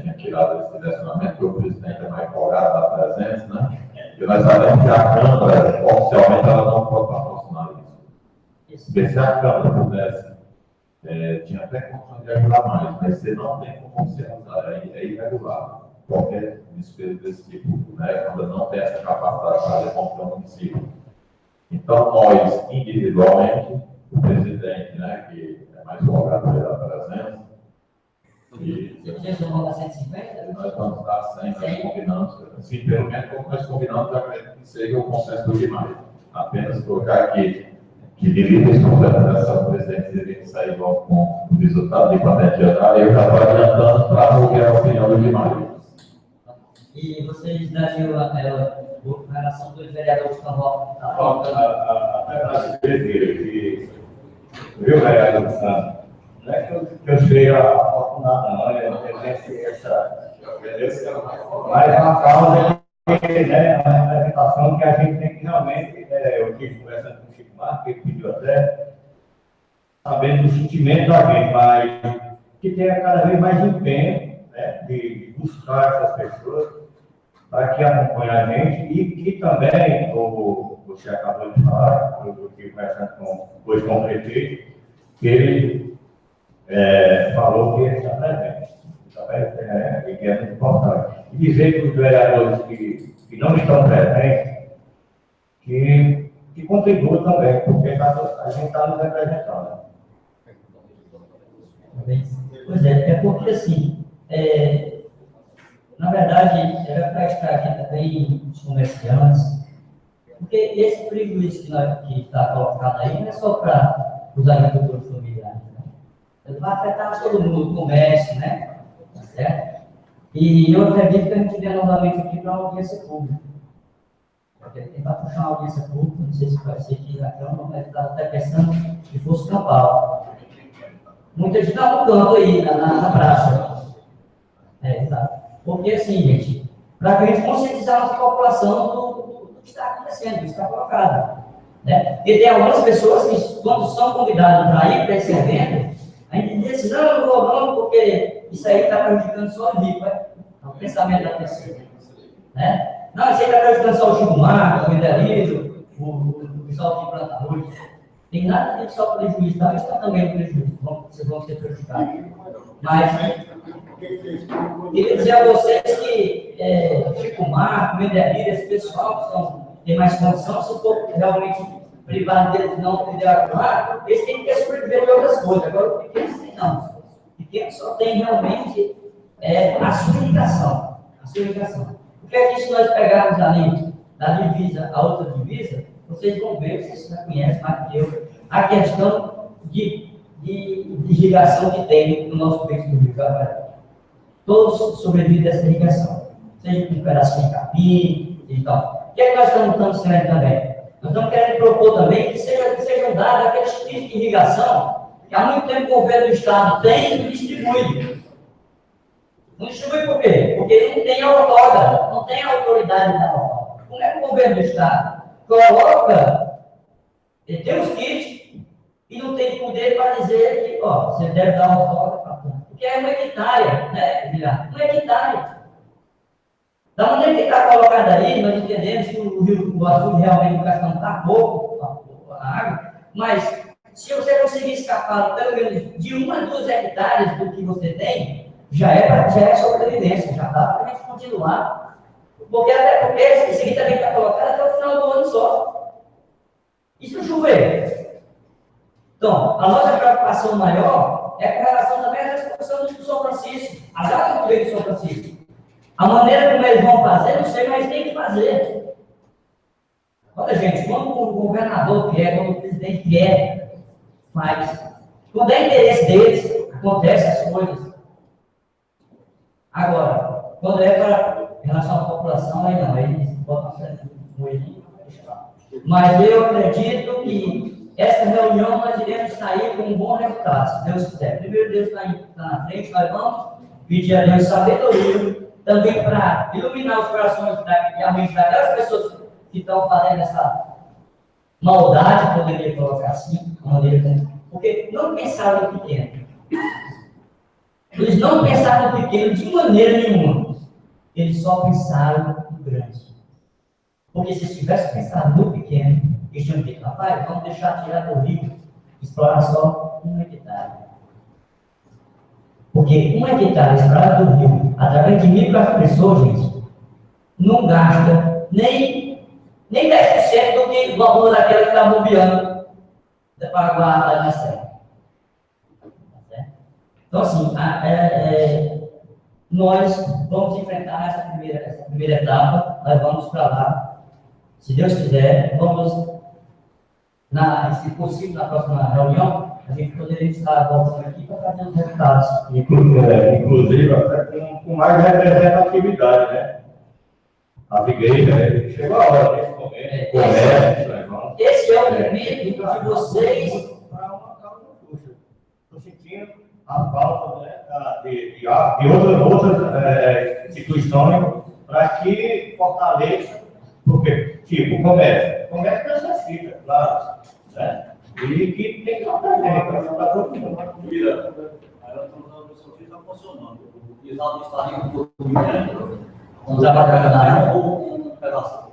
Speaker 2: tinha tirado esse direcionamento, porque o presidente é mais folgado da presença, né? E nós sabemos que a Câmara, oficialmente, ela não pode patrocinar isso. Porque se a Câmara pudesse, tinha até condição de ajudar mais, mas você não tem como oficializar, é irregular. Qualquer despesa desse tipo, né? Quando não tem essa capacidade de fazer com o município. Então, nós, individualmente, o presidente, né, que é mais folgado pela presença, e
Speaker 4: vocês vão dar 150?
Speaker 2: nós vamos dar 100, nós combinamos, assim, pelo menos como nós combinamos, eu acredito que seja o consenso do demais. Apenas colocar aqui que devido a esse complementação, o presidente deveria sair logo com o resultado de patente anual, e eu já estou adiantando para ouvir a opinião do demais.
Speaker 4: E vocês dariam a relação dos vereadores que estão votando?
Speaker 2: A prefeira que viu, vereador Santos, não é que eu seja afortunado, não, eu tenho essa. Mas é uma causa que, né, uma representação que a gente tem que realmente, eu estive conversando com o Chico Marques, ele pediu até, sabendo do sentimento da gente, mas que tenha cada vez mais empenho, né, de buscar essas pessoas para que acompanhem a gente e que também, como você acabou de falar, eu fiquei conversando hoje com o prefeito, que ele falou que ele está presente. E que é muito importante. E dizer para os vereadores que não estão presentes que contribuam também, porque a gente está nos representando.
Speaker 4: Pois é porque assim, na verdade, era para estar aqui também os comerciantes, porque esse prejuízo que está colocado aí não é só para os agricultores familiares, né? Ele vai afetar todo mundo, o comércio, né? Tá certo? E eu acredito que a gente vem novamente aqui para uma audiência pública. Porque tem para puxar uma audiência pública, não sei se vai ser aqui na Câmara, mas estava até pensando que fosse campal. Muita gente está no campo aí, na praça. Exato. Porque assim, gente, para que a gente conscientizar a nossa população do que está acontecendo, do que está colocado. Né? E tem algumas pessoas que, quando são convidadas para ir para esse evento, a gente diz assim, não, eu não vou não, porque isso aí está prejudicando só o rico. É o pensamento da pessoa. Né? Não, isso aí está prejudicando só o Chico Marques, o Período, o pessoal que planta arroz. Tem nada de só prejuízo, tá? Isso também é prejuízo. Vocês vão ser prejudicados. Mas queria dizer a vocês que Chico Marques, Mendelírio, esse pessoal que tem mais condição, se for realmente privado deles não poder atuar, eles têm que sobreviver de outras coisas. Agora, os pequenos têm não. Os pequenos só têm realmente a sua indicação. Porque aqui, se nós pegarmos ali da divisa a outra divisa, vocês vão ver, vocês já conhecem mais que eu, a questão de irrigação que tem no nosso peito do Rio Jaguaríbe. Todos sobrevivem dessa irrigação, seja com um pedacinho de capim e tal. O que é que nós estamos querendo também? Nós estamos querendo propor também que sejam dados aqueles tipos de irrigação que há muito tempo o governo do Estado tem e distribui. Não distribui por quê? Porque ele não tem a outorga, não tem a autoridade da outorga. Como é que o governo do Estado coloca, ele tem os kits e não tem poder para dizer que, ó, você deve dar uma outorga para tudo. Porque é uma hectárea, né, Guilherme? Uma hectárea. Da maneira que está colocado aí, nós entendemos que o rio, o açude realmente gastando está pouco a água, mas se você conseguir escapar pelo menos de 1 a 2 hectares do que você tem, já é sobrevivência, já dá para a gente continuar. Até porque esse aqui também está colocado até o final do ano só. E se não chover? Então, a nossa preocupação maior é com relação também à resolução do São Francisco, as águas do Rio de São Francisco. A maneira como eles vão fazer, não sei, mas tem que fazer. Olha, gente, quando o governador quer, quando o presidente quer, faz. Quando é interesse deles, acontecem as coisas. Agora, quando é para em relação à população, aí não, eles botam um moedinho. Mas eu acredito que essa reunião nós iremos sair com um bom resultado, se Deus quiser. Primeiro, Deus está na frente, nós vamos pedir a Deus sabedoria, também para iluminar os corações realmente daquelas pessoas que estão fazendo maldade, poderia colocar assim, a maneira como, porque não pensaram no pequeno. Eles não pensaram no pequeno de maneira nenhuma. Eles só pensaram no grande. Porque se eles tivessem pensado no pequeno, eles tinham dito, rapaz, vamos deixar tirar do rio, explorar só 1 hectare. Porque 1 hectare explorado do rio, através de microagressores, gente, não gasta nem 10% do que o valor daquela que está bombeando para guardar na serra. Então, assim, nós vamos enfrentar essa primeira etapa, nós vamos para lá, se Deus quiser, vamos, se possível, na próxima reunião, a gente poderia estar voltando aqui para trazer os resultados.
Speaker 2: Inclusive, até com mais representatividade, né? A igreja, chegou a hora desse momento, comércio,
Speaker 4: esse é o momento de vocês.
Speaker 2: Estou sentindo a falta, né, de outras instituições para que fortaleça, porque, tipo, o comércio necessita, claro, né? E que tem que estar presente, para todo mundo.
Speaker 1: Aí eu estou usando o seu filho, está funcionando. O Isaldo está ali com
Speaker 4: Vamos trabalhar na área.
Speaker 1: um pedaço.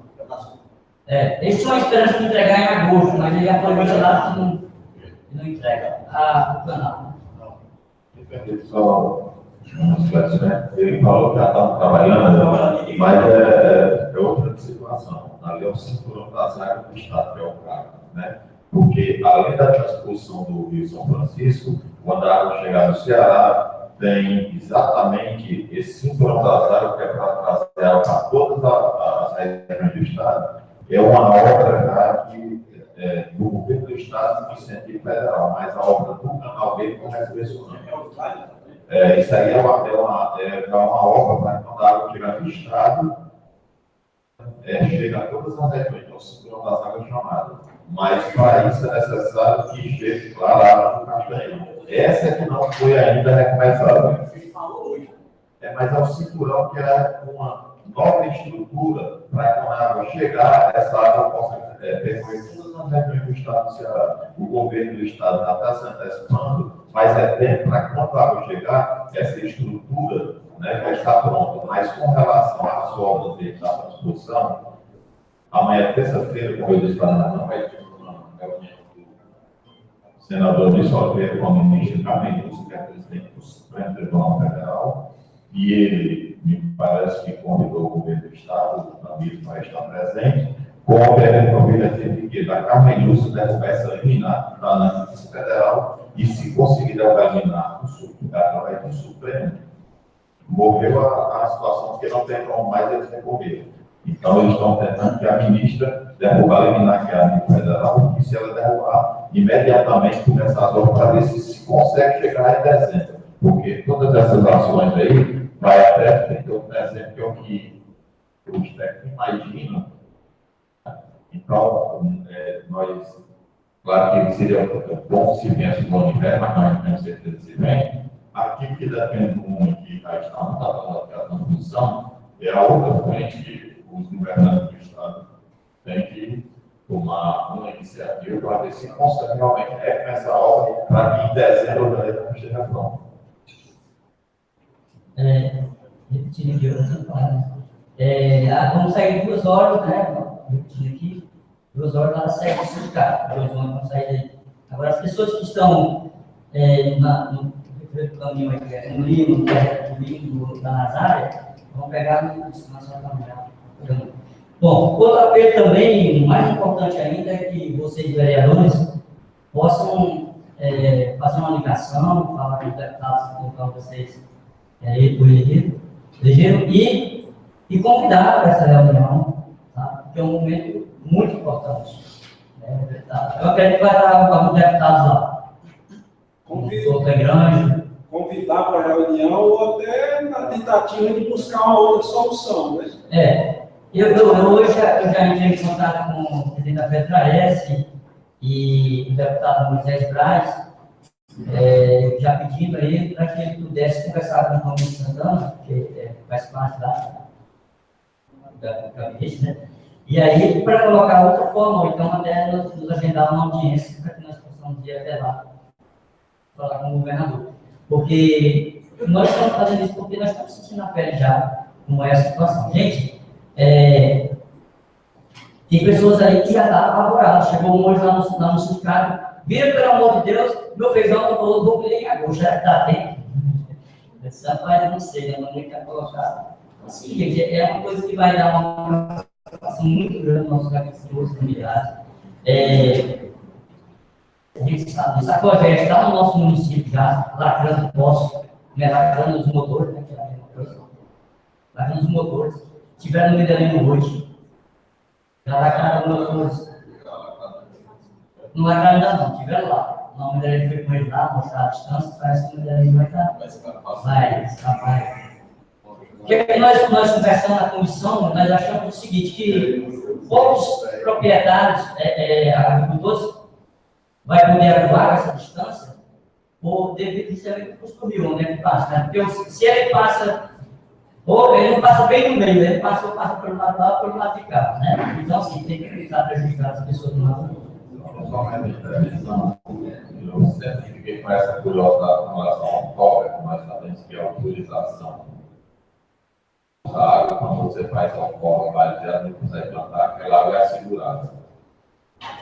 Speaker 4: Eles estão esperando de entregar em agosto, mas ele já foi mencionado que não entrega. O canal.
Speaker 2: Só né? Ele falou que já estava trabalhando, mas é outra situação. Ali é o cinturão das águas do Estado, que é o carro, né? Porque, além da transposição do Rio São Francisco, quando a água chegar no Ceará, tem exatamente esse cinturão das águas que é para trazer água para todas as regiões do Estado. É uma obra já do governo do Estado no sentido federal, mas a obra do canal B começa desse ano. Isso aí é uma obra para quando a água chegar no Estado, chega a todas as regiões, então o cinturão das águas chamado. Mas para isso é necessário que chegue lá no Castanho. Essa é que não foi ainda recomeçada. Mas é o cinturão que é uma nova estrutura para quando a água chegar, essa água possa percorrer todas as regiões do Estado do Ceará. O governo do Estado está se antecipando, mas é tempo para quando a água chegar, essa estrutura, né, vai estar pronta. Mas com relação às obras da transposição, amanhã, terça-feira, como eu disse para não vai ter uma reunião do senador Luiz Oliveira com o ministro Carlos, que é presidente do Supremo Tribunal Federal, e ele me parece que convidou o governo do Estado, o amigo vai estar presente, com o objetivo de que da Carmen Lúcia derrubar essa liminar na Justiça Federal, e se conseguir derrubar a liminar através do Supremo, morreu a situação que não tem como mais eles recorrer. Então, eles estão tentando que a ministra derrubar a liminar, que é a nível federal, e se ela derrubar, imediatamente começar as obras para ver se consegue chegar em dezembro. Porque todas essas ações aí, vai até, tem que um exemplo que é o que os técnicos imaginam. Então, nós, claro que seria bom se viesse o ano inverno, mas nós não temos certeza se vem. Aquilo que depende do mundo que já está montado na transposição, é a outra frente que os governantes do Estado têm que tomar uma iniciativa para ver se consegue realmente recomeçar a obra para que em dezembro o projeto esteja pronto.
Speaker 4: Repetindo aqui, eu não falar. Vamos sair 2 horas, né? Repetindo aqui, 2 horas para sair do sindicato. 2 horas vamos sair daí. Agora, as pessoas que estão no caminho aqui, no livro, da Nazária, vão pegar no descanso da manhã. Bom, outro apelo também, mais importante ainda, é que vocês, vereadores, possam fazer uma ligação, falar com os deputados que colocar vocês elegeram e convidar para essa reunião, tá? Que é um momento muito importante. Eu acredito que vai estar alguns deputados lá.
Speaker 5: Convidar para a reunião ou até na tentativa de buscar uma outra solução, né?
Speaker 4: Hoje eu já entrei em contato com o presidente da FEDRAES e o deputado Moisés Braz, já pedindo a ele para que ele pudesse conversar com o Ramos Santana, que faz parte do gabinete, né? E aí, para colocar outra forma, então até nos agendar uma audiência para que nós possamos ir até lá, falar com o governador. Porque nós estamos fazendo isso porque nós estamos sentindo na pele já como é a situação. Gente, tem pessoas aí que já estão apavoradas. Chegou um hoje lá no sindicato, vira, pelo amor de Deus, meu feijão não falou, vou pedir agora, já está tempo. Esse rapaz, não sei, a maneira que está colocado. Assim, gente, é uma coisa que vai dar uma preocupação muito grande nos nossos agricultores familiares. A gente sabe disso. A Cogés está no nosso município já, lacrando o poço, lacrando os motores, né, que é a mesma coisa. Lacrando os motores. Tiveram no Medellín hoje. Já lacraram os motores. Não lacraram ainda não, tiveram lá. O Medellín foi com ele lá, mostrar a distância, parece que o Medellín vai estar. Vai. Porque nós conversamos na comissão, nós achamos o seguinte, que poucos proprietários, agricultores, vai poder atuar essa distância, ou devido justamente ao custo rio, onde ele passa, né? Porque se ele passa, ou ele não passa bem no meio, ele passa pelo lado lá, pelo lado de cá, né? Então, assim, tem que evitar prejudicar as pessoas do lado do outro.
Speaker 2: Eu sempre fiquei com essa curiosidade com relação ao toque, que nós sabemos que é a autorização da água, quando você faz uma forma balizada e consegue plantar, aquela água é assegurada.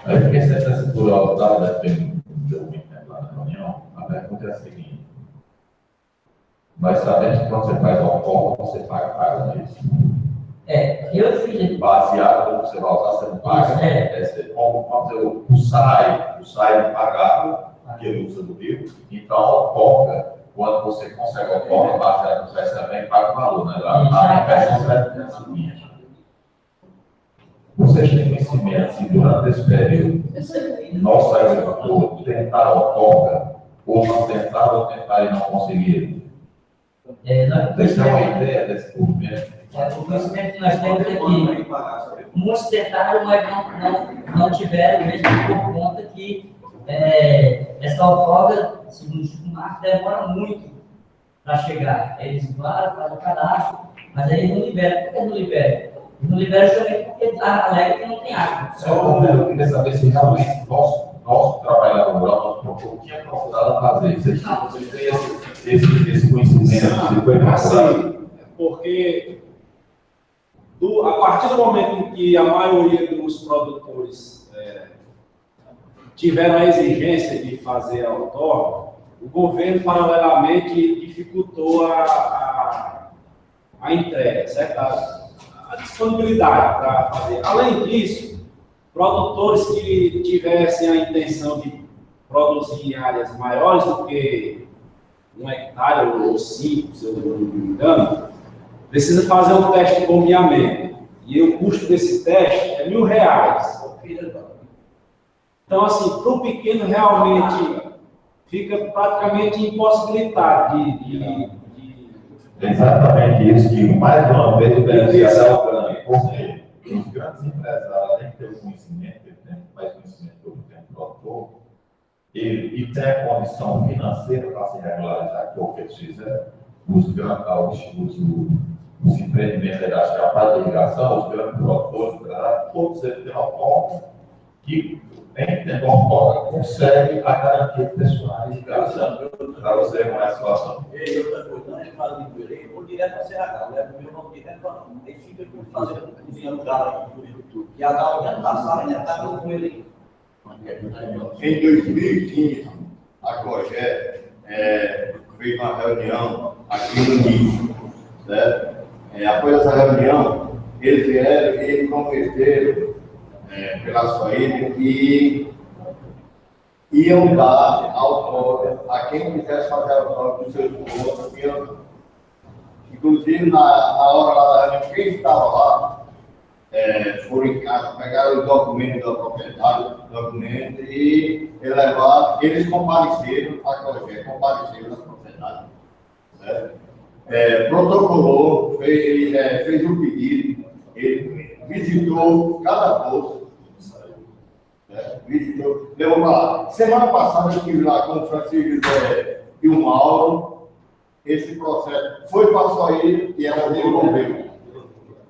Speaker 2: Aí eu fiquei sempre essa curiosidade, depende do muito tempo lá na reunião, a pergunta é a seguinte: nós sabemos que quando você faz uma forma, você paga disso.
Speaker 4: Eu fiz.
Speaker 2: Baseado no que você vai usar, você não paga. Como quando o SAI não pagar, que ele usa do rio, então a toca, quando você consegue a toca, baseado no SAI também, paga o valor, né? A inversão é a seguinte: vocês têm conhecimento se durante esse período nosso agricultor tentaram a toca, ou não tentaram, ou tentaram e não conseguiram? Vocês têm uma ideia desse movimento?
Speaker 4: O conhecimento que nós temos é que muitos tentaram, mas não tiveram, mesmo por conta que essa outorga, segundo o Chico Marques, demora muito para chegar. Eles fazem o cadastro, mas aí eles não liberam. Por que não liberam? Eles não liberam justamente porque alega que não tem água.
Speaker 2: Eu queria saber se realmente nosso trabalhador rural, nós tinha procurado fazer. Vocês têm esse conhecimento?
Speaker 5: Assim, porque a partir do momento em que a maioria dos produtores tiveram a exigência de fazer a outorga, o governo, paralelamente, dificultou a entrega, certo? A disponibilidade para fazer. Além disso, produtores que tivessem a intenção de produzir em áreas maiores do que 1 hectare ou 5, se eu não me engano, precisa fazer um teste de bombeamento. E o custo desse teste é R$1.000. Então, assim, para o pequeno, realmente fica praticamente impossibilitado de
Speaker 2: exatamente isso, que mais uma vez o beneficiário é o grande. Porque os grandes empresários têm que ter o conhecimento, ele tem mais conhecimento que eu tenho do produtor, e tem a condição financeira para se regularizar, que é o que eles fizeram. Os empreendimentos da chapa de irrigação, os grandes produtores, todos eles têm uma forma que, tendo uma forma, consegue a garantia pessoal de irrigação para você ver mais situação.
Speaker 1: E outra coisa, não é claro de poeira, eu vou direto para Serra, né? Porque eu não direto para não. Aí fica fazendo cozinha no galo, e a galo já está saindo, já está com ele.
Speaker 6: Em 2015, a COGÉ fez uma reunião aqui no NIF, certo? Após essa reunião, eles vieram e prometeram pela sua ilha que iam dar autógrafo a quem quisesse fazer autógrafo dos seus votos. Inclusive, na hora lá da reunião, quem estava lá, foram em casa, pegaram os documentos da propriedade, e levaram, eles compareceram, a COGÉ compareceram nas propriedades, certo? Protocolou, fez um pedido, ele visitou cada posto, visitou, levou para lá. Semana passada eu estive lá com o Francisco e o Mauro, esse processo foi para a sua ilha e ela devolveu.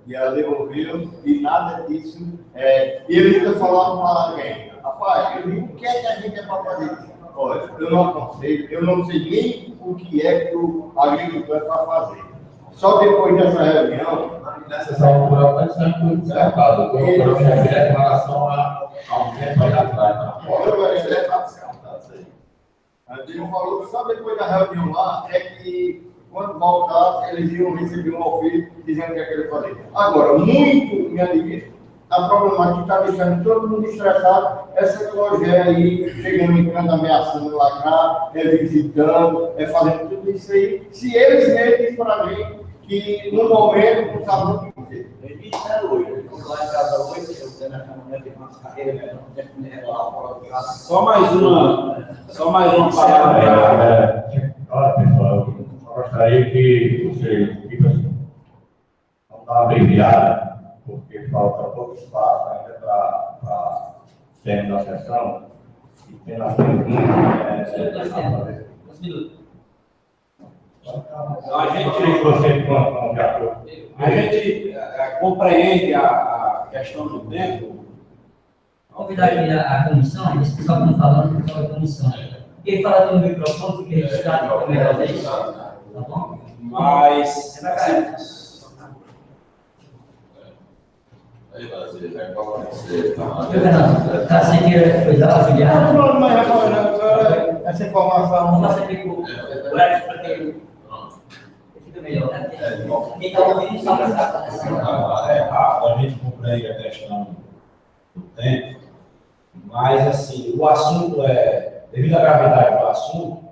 Speaker 6: e ela devolveu, e nada disso. E ele ainda falava para alguém, rapaz, o que é que a gente é para fazer? Olha, eu não aconselho, eu não sei nem o que é que o agricultor é para fazer. Só depois dessa reunião,
Speaker 2: Nessa altura, está sendo descartado. Eu coloquei em relação ao tempo aí atrás.
Speaker 6: ele falou que só depois da reunião lá é que, quando voltasse, eles iam receber um ofício dizendo o que é que ele fazia. Agora, muito, minha amiga, a problemática que está deixando todo mundo estressado, essa loja aí, chegando em canto, ameaçando lacrar, visitando, fazendo tudo isso aí. Se eles mesmos para mim, que no momento não sabem o que dizer.
Speaker 1: Eles disseram hoje, eles estão lá em casa hoje, eu tenho essa mulher que tem umas carreiras, não tem que me lá fora de casa.
Speaker 5: Só mais uma palavra.
Speaker 2: Olha, pessoal, eu gostaria que vocês, tipo assim, não dá uma abreviada, porque falta pouco espaço ainda para terminar a sessão, e tem as perguntas,
Speaker 4: 2 minutos.
Speaker 5: A gente compreende a questão do tempo.
Speaker 4: Vou convidar aqui a comissão, esse pessoal que estão falando, pessoal da comissão. Quem fala no microfone, fica registrado a primeira vez. Tá bom?
Speaker 5: Mas.
Speaker 4: Tá sem querer cuidar, auxiliar?
Speaker 3: Não, mas agora, essa informação.
Speaker 4: Vamos fazer aqui com o Brad para que fica melhor, né? Quem está ouvindo sabe o que está acontecendo.
Speaker 5: É rápido, a gente compreende a questão do tempo, mas, assim, o assunto devido à gravidade do assunto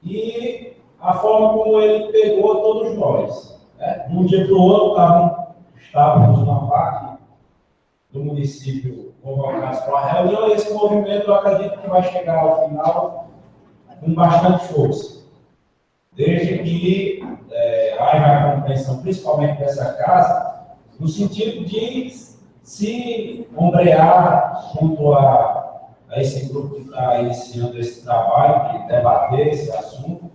Speaker 5: e a forma como ele pegou todos nós. Né? De um dia para o outro, estávamos numa parte do município convocados para a reunião, e esse movimento, eu acredito que vai chegar ao final com bastante força. Desde que haja a compreensão, principalmente dessa casa, no sentido de se ombrear junto a esse grupo que está iniciando esse trabalho, de debater esse assunto,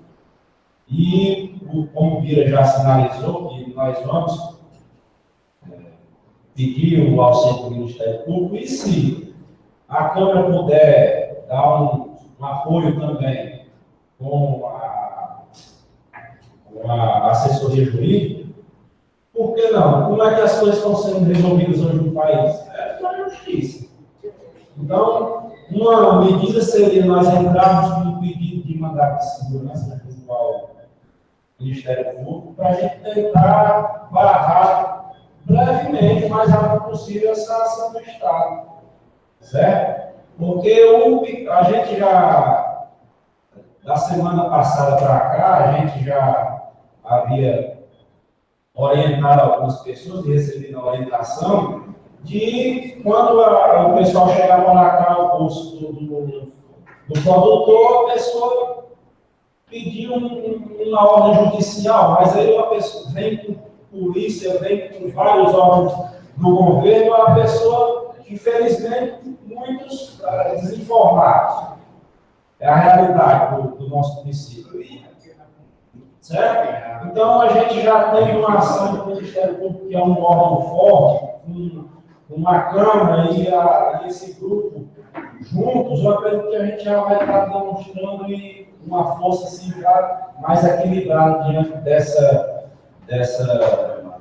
Speaker 5: e, como o Bira já sinalizou, que nós vamos pedir o auxílio do Ministério Público, e se a Câmara puder dar um apoio também com a assessoria jurídica, por que não? Como é que as coisas estão sendo resolvidas hoje no país? Pela justiça. Então, uma medida seria nós entrarmos com um pedido de mandato de segurança junto ao Ministério Público para a gente tentar barrar brevemente, o mais rápido possível, essa ação do Estado. Certo? Porque a gente já, da semana passada para cá, a gente já havia orientado algumas pessoas e recebido a orientação de quando o pessoal chegar para lacrar o bolso do produtor, a pessoa pedir uma ordem judicial, mas aí a pessoa vem com polícia, vem com vários órgãos do governo, a pessoa, infelizmente, muitos desinformados. É a realidade do nosso município. Certo? Então, a gente já tem uma ação do Ministério Público, que é um órgão forte, uma Câmara e esse grupo juntos, eu acredito que a gente já vai estar demonstrando uma força assim, já mais equilibrada diante dessa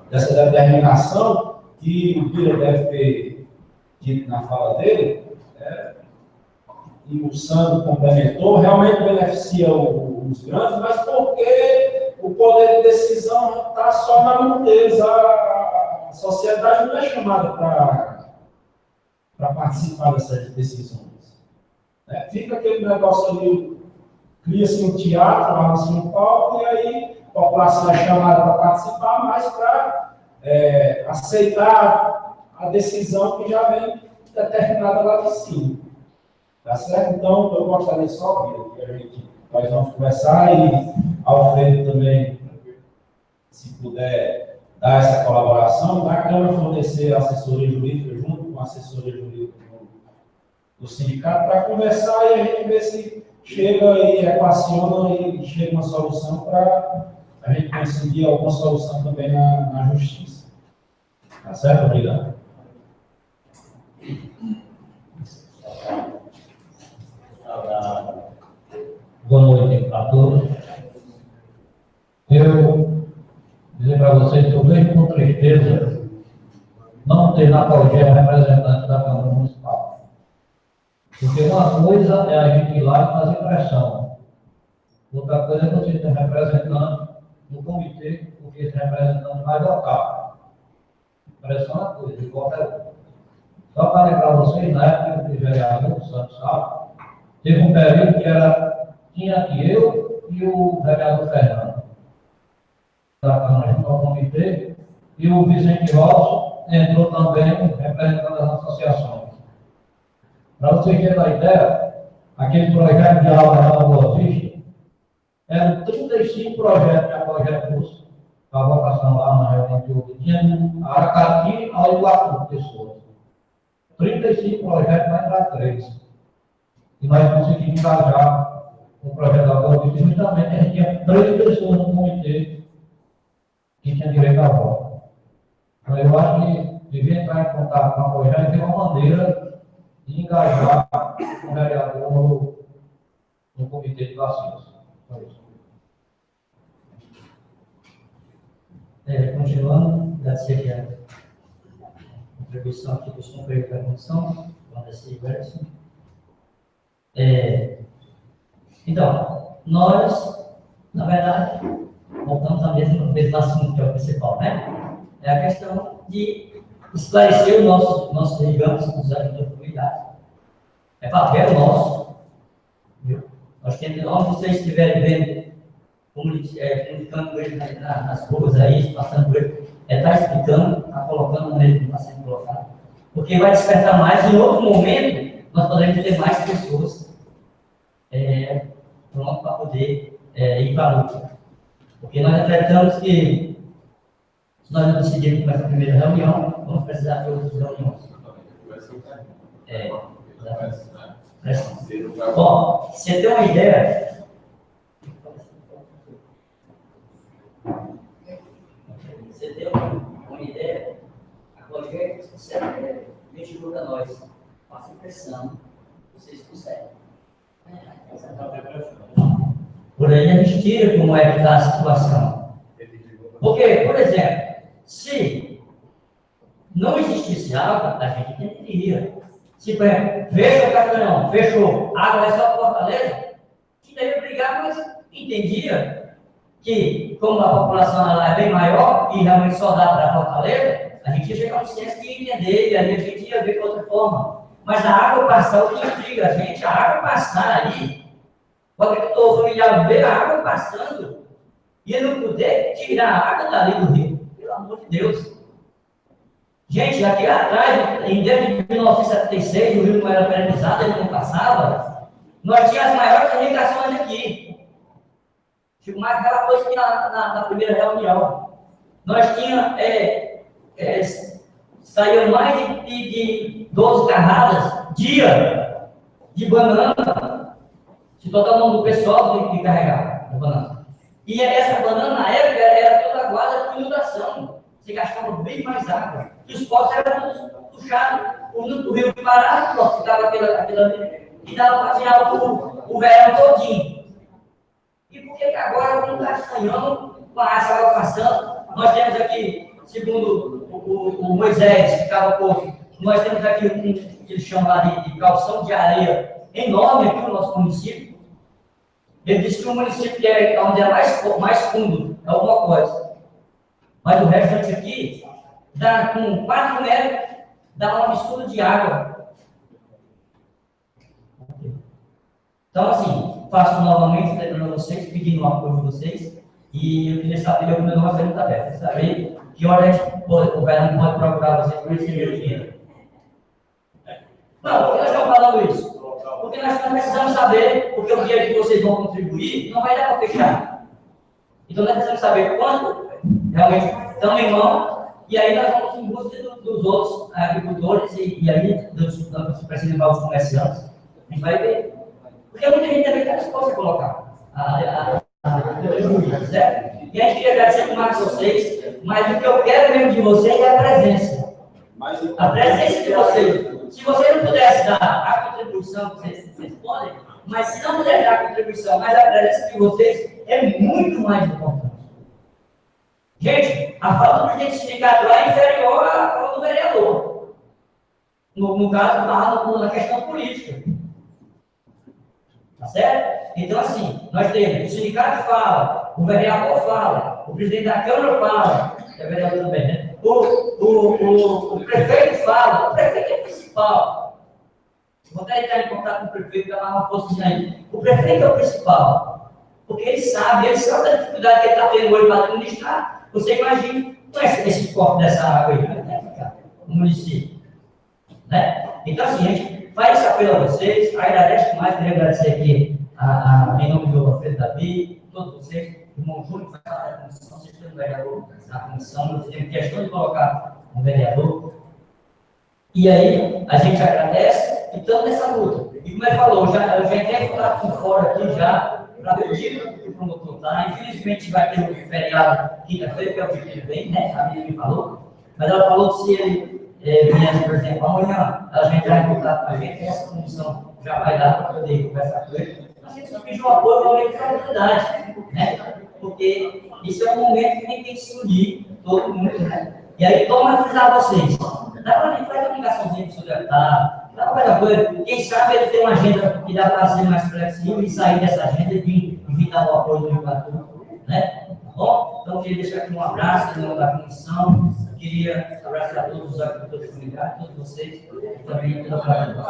Speaker 5: determinação que o Bira deve ter dito na fala dele, e o Sandro complementou, realmente beneficia os grandes, mas porque o poder de decisão está só na mão deles. A sociedade não é chamada para participar dessas decisões. Fica aquele negócio ali, cria-se um teatro, arma-se um palco, e aí a população é chamada para participar, mas para aceitar a decisão que já vem determinada lá de cima. Tá certo? Então, eu gostaria só que nós vamos conversar, e Alfredo também, se puder dar essa colaboração, da Câmara fornecer a assessoria jurídica junto com a assessoria jurídica do sindicato, para conversar e a gente ver se chega e equaciona e chega uma solução para a gente conseguir alguma solução também na justiça.
Speaker 7: Tá certo? Obrigado. Boa noite a todos. Eu dizer para vocês que eu vejo com tristeza não ter na COGE representante da Câmara Municipal. Porque uma coisa é a gente ir lá e fazer pressão. Outra coisa é você ter representante no comitê, porque esse representante vai votar. Pressão é uma coisa, e voto é outra. Só para lembrar vocês, na época que eu fui vereador, o Santos sabe, teve um período que tinha aqui eu e o vereador Fernando, da Câmara junto ao comitê, e o Vicente Rosso entrou também representando as associações. Para vocês terem uma ideia, aquele projeto de aula na Boa Vista, eram 35 projetos que a COGE trouxe para a votação lá na reunião que houve. Tinha a Aracati ao Iguatu, pessoas. 35 projetos para entrar 3. E nós conseguimos engajar o projeto da Boa Vista, justamente a gente tinha 3 pessoas no comitê que tinham direito à voto. Então, eu acho que devia entrar em contato com a COGE e ter uma maneira de engajar o vereador no comitê de vacinas.
Speaker 4: Continuando, agradecer aqui a contribuição aqui dos companheiros da comissão, Anderson e Berson. Então, nós, na verdade, voltamos ao mesmo assunto que é o principal, né? É a questão de esclarecer o nosso digamos, os agentes da comunidade. É papel nosso, viu? Nós temos, onde vocês estiverem vendo, comunicando com ele nas ruas aí, passando por ele, está explicando, está colocando o meio que está sendo colocado. Porque vai despertar mais, e em outro momento, nós podemos ter mais pessoas prontas para poder ir para a luta. Porque nós acreditamos que, se nós não decidirmos com essa primeira reunião, vamos precisar de outras reuniões. Bom, você tem uma ideia. Você tem uma ideia, a COGE me ajuda a nós. Faça pressão, vocês conseguem. Por aí a gente tira como é que está a situação. Porque, por exemplo, se não existisse água, a gente entenderia. Se, por exemplo, fecha o Castanhão, fechou, água é só para Fortaleza, a gente deveria brigar, mas entendia que, como a população lá é bem maior e realmente só dá para Fortaleza, a gente ia chegar a um senso de entender e aí a gente ia ver de outra forma. Mas a água passar, o que intriga a gente, a água passar ali, o agricultor familiar ver a água passando e ele não poder tirar a água dali do rio, pelo amor de Deus. Gente, aqui atrás, em desde 1976, o rio não era perenizado, ele não passava, nós tínhamos as maiores irrigações aqui. Tipo, mais aquela coisa que na primeira reunião. Nós tínhamos, saíam mais de 12 carradas dia de banana, se botar o nome do pessoal que carregava a banana. E essa banana, na época, era toda aguada com inundação. Você gastava bem mais água. E os poços eram todos puxados. O rio parado, ficava aquela e dava para tirar o verão todinho. E por que agora não está estranhando com a água passando? Nós temos aqui, segundo o Moisés, que estava posto, nós temos aqui que eles chamam lá de calção de areia enorme aqui no nosso município. Ele disse que o município que é onde é mais fundo é alguma coisa. Mas o restante aqui, dá com 4 metros, dá uma mistura de água. Então, assim, faço novamente, lembrando a vocês, pedindo o apoio de vocês, e eu queria saber o meu nome está aberto. Saber que hora a gente pode, o Fernando pode procurar vocês para receber o dinheiro. Não, por que nós estamos falando isso? Porque nós precisamos saber, porque o dinheiro que vocês vão contribuir não vai dar para fechar. Então, nós precisamos saber quanto realmente estão em mão, e aí nós vamos em busca dos outros agricultores, e aí, para se levar os comerciantes, a gente vai ver. Porque muita gente também está disposta a colocar certo? E a gente queria agradecer demais a vocês, mas o que eu quero mesmo de vocês é a presença. A presença de vocês. Se você não pudesse dar a contribuição que vocês podem, mas se não puder dar a contribuição, mas a presença de vocês é muito mais importante. Gente, a fala do presidente sindicato lá é inferior à fala do vereador. No caso, na questão política. Tá certo? Então, assim, nós temos o sindicato fala, o vereador fala, o presidente da Câmara fala, é vereador também, né? O prefeito fala, o prefeito é o principal. Vou até entrar em contato com o prefeito para dar uma forcinha aí. O prefeito é o principal, porque ele sabe da dificuldade que ele está tendo hoje para administrar. Você imagina, não é esse corte dessa água aí, vai ficar no município. Né? Então, assim, a gente faz esse apelo a vocês, agradece mais, queria agradecer aqui em nome do Alfredo Davi, todos vocês, o irmão Júnior faz parte da comissão, vocês têm um vereador na comissão, nós temos questão de colocar um vereador. E aí, a gente agradece e estamos nessa luta. E como ele falou, eu já entrei contato com fora aqui já, para ver o dia que o promotor está. Infelizmente vai ter um feriado quinta-feira, que é o dia que ele vem, né? A minha me falou. Mas ela falou que se ele viesse, por exemplo, amanhã, ela vai entrar em contato com a gente, essa comissão já vai dar para poder conversar com ele. A gente só pediu apoio no momento da oportunidade, né? Porque isso é um momento que a gente tem que se unir, todo mundo, né? E aí, toma frisar vocês. Dá para a gente fazer uma ligaçãozinha de solidariedade, dá para fazer coisa. Quem sabe ele tem uma agenda que dá para ser mais flexível e sair dessa agenda e evitar o apoio do legislatura, né? Tá bom? Então, eu queria deixar aqui um abraço em nome da comissão. Queria abraçar a todos os agricultores familiares, todos vocês, e também toda a família.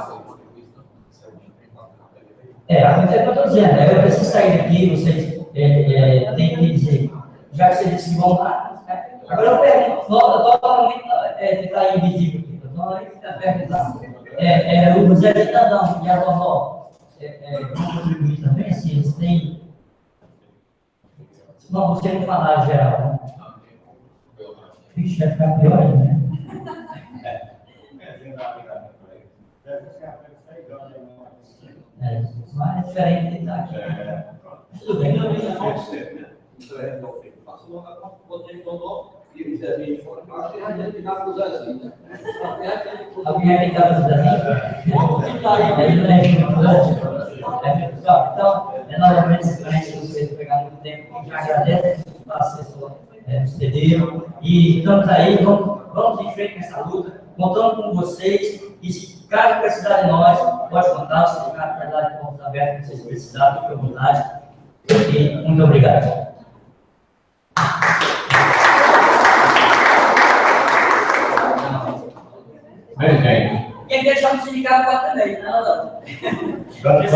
Speaker 4: É o que eu estou dizendo, eu preciso sair daqui, vocês têm que dizer, já que vocês disse que vão lá, né? Agora eu pergunto, totalmente está invisível aqui, então aí fica perguntando. O Zé Cidadão e a vovó vão contribuir também, se eles têm. Não, você não falar geral, né? Vixe, vai ficar pior ainda, né? Mas é diferente de estar aqui. Tudo bem, não alguém aqui está no Zezinho? Então, novamente, a gente não fez pegar muito tempo, a gente agradece o assessor cederam, e estamos aí, vamos em frente nessa luta, contamos com vocês, e se caso precisar de nós, pode contar, o sindicato vai dar de portas abertas, se vocês precisarem, fiquem à vontade, e muito obrigado.
Speaker 2: Bem, gente.
Speaker 4: Quem quer chamar o sindicato pode também, não.
Speaker 2: Dando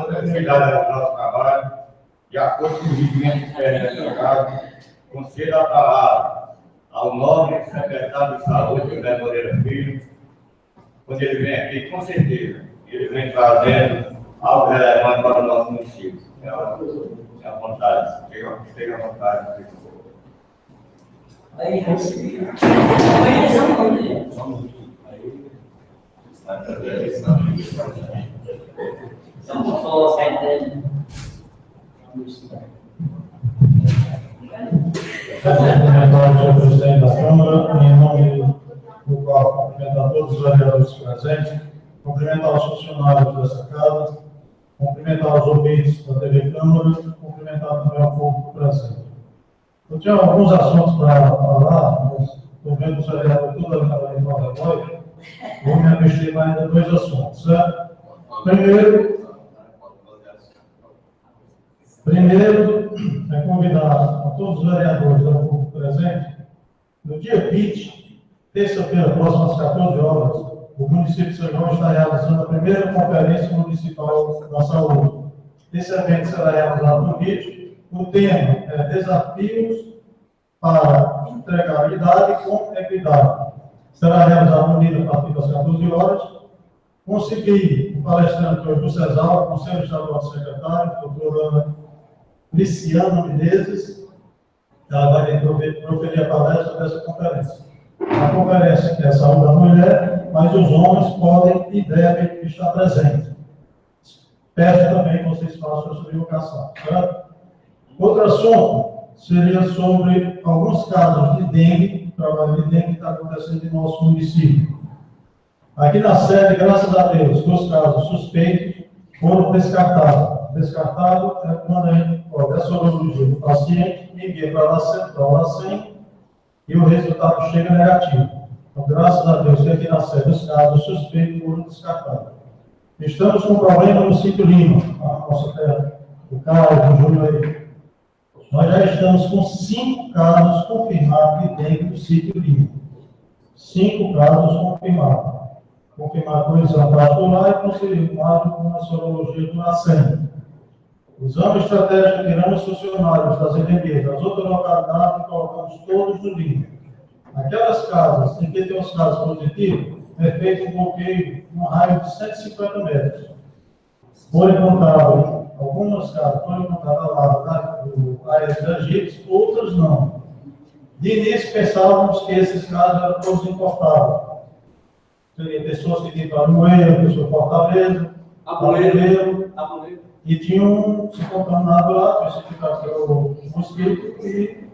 Speaker 2: continuidade ao nosso trabalho, de acordo com o regimento interno dessa casa, concedo a palavra ao nobre secretário de Saúde, José Moreira Filho, quando ele vem aqui, com certeza, ele vem trazendo algo relevante para o nosso município. É à vontade, esteja à vontade.
Speaker 4: Aí, vamos colocar entende.
Speaker 8: Senhor presidente da Câmara, em nome do qual cumprimentar todos os vereadores presentes, cumprimentar os funcionários dessa casa, cumprimentar os ouvintes da TV Câmara, cumprimentar também ao público presente. Eu tinha alguns assuntos para falar, mas estou vendo o vereador toda a noite, vou me mexer mais em dois assuntos, certo? Primeiro, é convidar a todos os vereadores ao público presente, no dia 20, terça-feira, próxima às 14 horas, o município de São João está realizando a primeira conferência municipal da saúde. Esse evento será realizado no Rio. O tema é Desafios para Entregabilidade com Equidade. Será realizado no Rio a partir das 14 horas. Consegui o palestrante hoje do CESAL, Conselho Estadual de Secretário, doutora Liciana Menezes. Ela vai proferir a palestra dessa conferência. A conferência é a saúde da mulher, mas os homens podem e devem estar presentes. Peço também que vocês façam a sua divulgação, certo? Outro assunto seria sobre alguns casos de dengue trabalho de dengue que está acontecendo no nosso município. Aqui na sede, graças a Deus, os casos suspeitos foram descartados. Descartado é quando a gente pode a sorologia do paciente, envia para a central lá 100 e o resultado chega negativo. Então, graças a Deus, que aqui na sede os casos suspeitos foram descartados. Estamos com um problema no sítio Lima, a nossa terra, o Caio, o Júnior aí. Nós já estamos com 5 casos confirmados de dengue do sítio Lima. 5 casos confirmados. Confirmado com o exame vascular e confirmado com a sorologia do aceno. Usamos estratégia, tiramos funcionários das endemias, das outras localidades e colocamos todos no Lima. Aquelas casas em que tem os casos positivos, é feito um bloqueio num raio de 150 metros. Foram encontradas, algumas casas foram encontradas lá do área dos egípcios, outras não. De início pensávamos que esses casos eram todos importados. Seria pessoas que tinham para Moeira, pessoas de Fortaleza, Aboleiro, e tinham se contaminado lá, classificado pelo mosquito e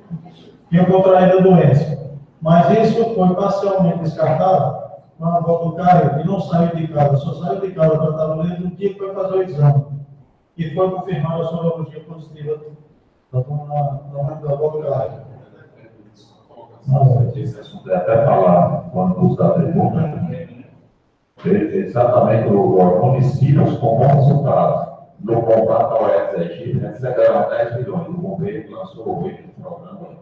Speaker 8: tinham contraído a doença. Mas isso foi parcialmente descartado quando a volta do Caio, e não saiu de casa, só saiu de casa para Tabuleiro no dia que foi fazer o exame. E foi confirmada a sorologia positiva da volta do Caio.
Speaker 2: Esse assunto é até falar quando os dados exatamente os municípios com bons resultados no combate ao Egito receberam 10 milhões. O governo lançou 8 programas.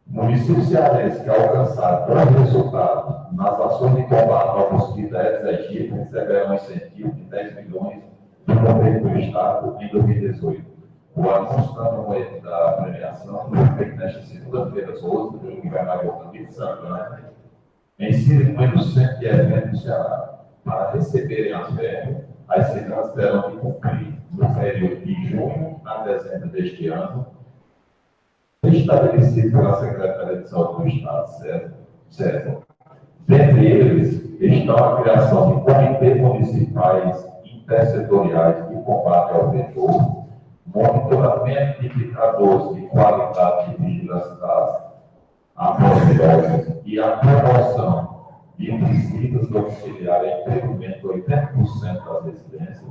Speaker 2: Municípios cearenses que alcançaram bons resultados nas ações de combate ao mosquito Aedes aegypti receberam um incentivo de 10 milhões do governo do Estado em 2018. O anúncio da premiação foi feito nesta segunda-feira, 12, pelo governador de São João, em cima do centro de eventos do Ceará. Para receberem as verbas, as cidades terão de cumprir no período de junho a dezembro deste ano, estabelecido pela Secretaria de Saúde do Estado, certo? Dentre eles estão a criação de comitês municipais intersetoriais de combate ao vetor, monitoramento de indicadores de qualidade de vigilância das amostras e a promoção de visitas domiciliares em pelo menos 80% das residências.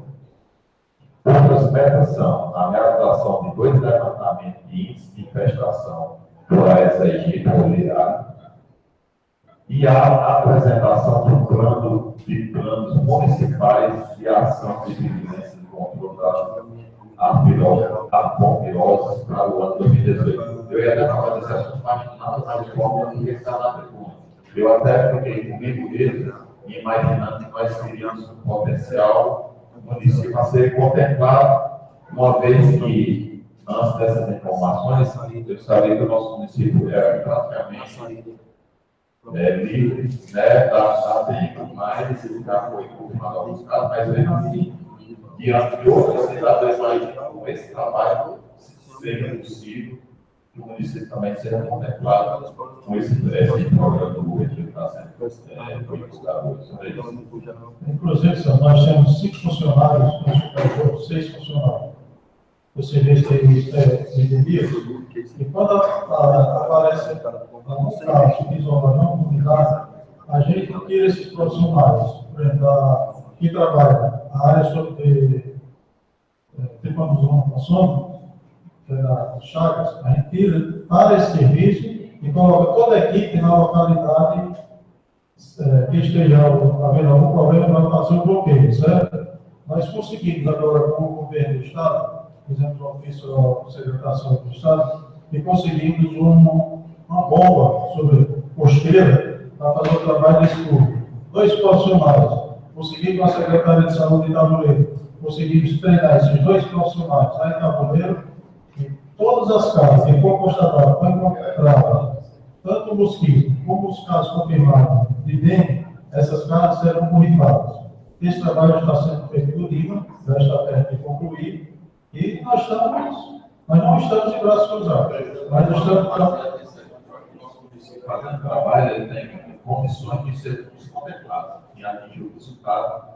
Speaker 2: Outras metas são a realização de 2 levantamentos de índice de infestação por Aedes aegypti e a apresentação de planos municipais de ação de vigilância e controle das arboviroses para o ano 2018. Eu ia até falar desse assunto, mas nada mais forma do que está na pergunta. Eu até fiquei comigo mesmo, imaginando que nós teríamos um potencial município a ser contemplado, uma vez que, antes dessas informações, eu sabia que o nosso município era praticamente livre, né, da dengue, mas já foi confirmado alguns casos, mas mesmo assim, diante de outras cidades, com esse trabalho seja possível, que o município também seja contemplado com esse programa do governo que está sendo divulgado hoje.
Speaker 8: Inclusive, senhor, nós temos 5 funcionários, no 6 funcionários. Você vê que tem endemias, e quando aparece algum caso de isolamento comunitário, a gente tira esses profissionais, por exemplo, que trabalham na área sobre tripanosomo, que é da Chagas, a gente tira para esse serviço e coloca toda a equipe na localidade que esteja havendo algum problema para fazer o bloqueio, certo? Nós conseguimos agora com o governo do Estado, fizemos um ofício ao secretário do Estado, e conseguimos uma bomba sobre costeira para fazer o trabalho de estudo. 2 profissionais. Conseguimos com a Secretaria de Saúde de Tabuleiro. Conseguimos treinar esses 2 profissionais lá em Tabuleiro. E todas as casas que for constatado, foi encontrado tanto o mosquito como os casos confirmados de dengue, essas casas serão borrifadas. Esse trabalho está sendo feito por Lima, já está perto de concluir, e nós não estamos de braços cruzados. Nós estamos
Speaker 2: fazendo trabalho, ele tem condições de ser contemplado e atingir o resultado.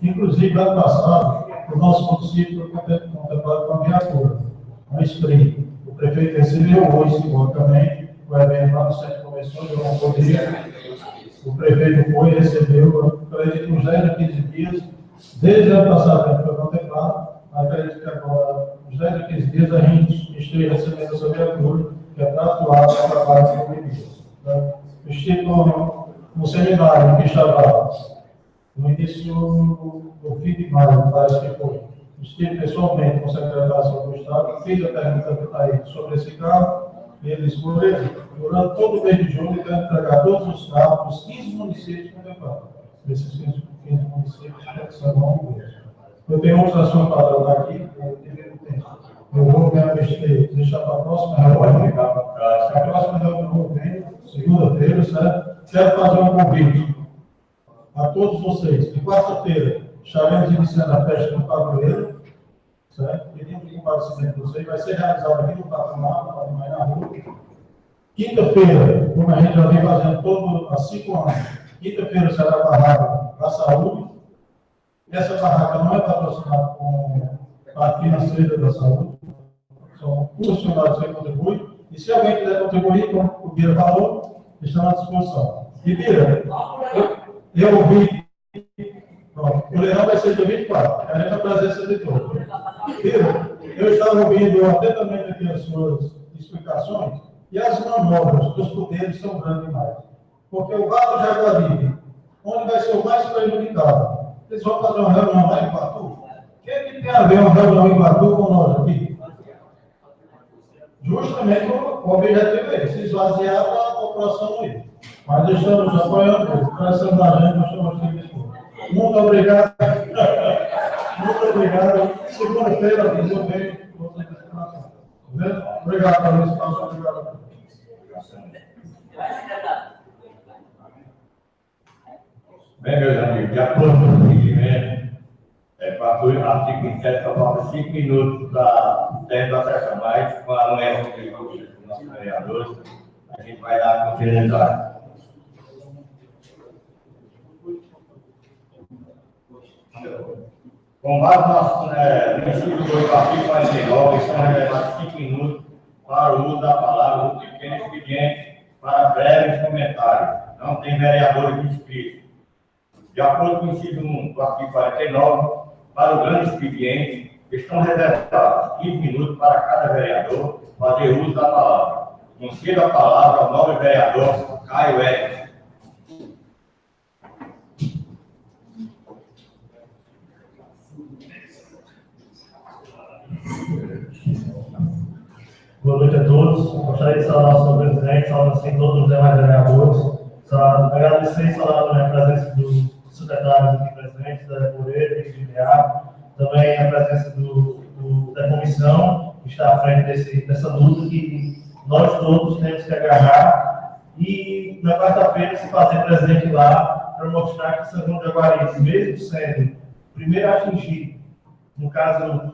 Speaker 8: Inclusive, ano passado, o nosso município foi contemplado com a viatura. no Espírito. O prefeito recebeu hoje, simbolicamente, o evento lá no Centro de Convenções, eu não poderia. O prefeito foi e recebeu, acredito, uns 10 a 15 dias, desde o ano passado, que foi contemplado, acredito que agora, uns 10 a 15 dias, a gente esteja recebendo essa viatura, que é para atuar no trabalho com bebidas. Eu estive no seminário que estava no início do fim de maio, parece que foi. Estive pessoalmente com o secretário do Estado, fiz a pergunta para ele sobre esse carro, e ele disse, durante todo o mês de julho, eu quero entregar todos os carros dos 15 municípios contemplados. Desses 15 municípios que são bons. Eu tenho outros assuntos para tratar aqui, eu vou deixar para a próxima reunião. A próxima reunião vem, segunda-feira, certo? Quero fazer um convite a todos vocês. De quarta-feira, estaremos iniciando a festa do padroeiro, certo? Pedindo de comparecimento de vocês, vai ser realizado aqui no patronato, na rua. Quinta-feira, como a gente já vem fazendo há 5 anos, quinta-feira será a barraca da saúde. Essa barraca não é patrocinada com a financeira da saúde, são funcionários que contribuem, e se alguém quiser contribuir, como o Bira falou, estão à disposição. E Bira, eu ouvi, o leilão vai ser dia 24, a gente a presença de todos. Bira, eu estava ouvindo atentamente aqui as suas explicações, e as manobras dos poderes são grandes demais. Porque o Vale do Jaguaríbe, onde vai ser o mais prejudicado, eles vão fazer uma reunião lá em Batu. O que tem a ver uma reunião em Batu com nós aqui? Justamente o objetivo é esse, esvaziar a população aí. Mas estamos apoiando, prestando a gente, nós estamos aqui. Muito obrigado. Muito obrigado. Segunda-feira, eu venho com vocês de informação. Obrigado pelo espaço. Obrigado.
Speaker 2: Bem, meus amigos, de acordo com o regimento, para o artigo 27, só falta 5 minutos para dentro da sessão, mas com a anuência dos nossos vereadores, a gente vai dar continuidade. Com base no inciso 2 do artigo 49, estão reservados 5 minutos para o uso da palavra do pequeno expediente para breves comentários. Não tem vereadores inscritos. De acordo com o inciso 1 do artigo 49, para o grande expediente, estão reservados 15 minutos para cada vereador fazer uso da palavra. Concedo a palavra ao nobre vereador Caio Edson.
Speaker 9: Boa noite a todos. Gostaria de saudar o senhor presidente, saudar assim todos os demais vereadores. Agradecer e saudar também a presença dos secretários aqui presentes, da Moreira e de Leal, também a presença da comissão, que está à frente dessa luta que nós todos temos que agarrar e na quarta-feira se fazer presente lá para mostrar que São João de Jaguaríbe, mesmo sendo o primeiro a atingir, no caso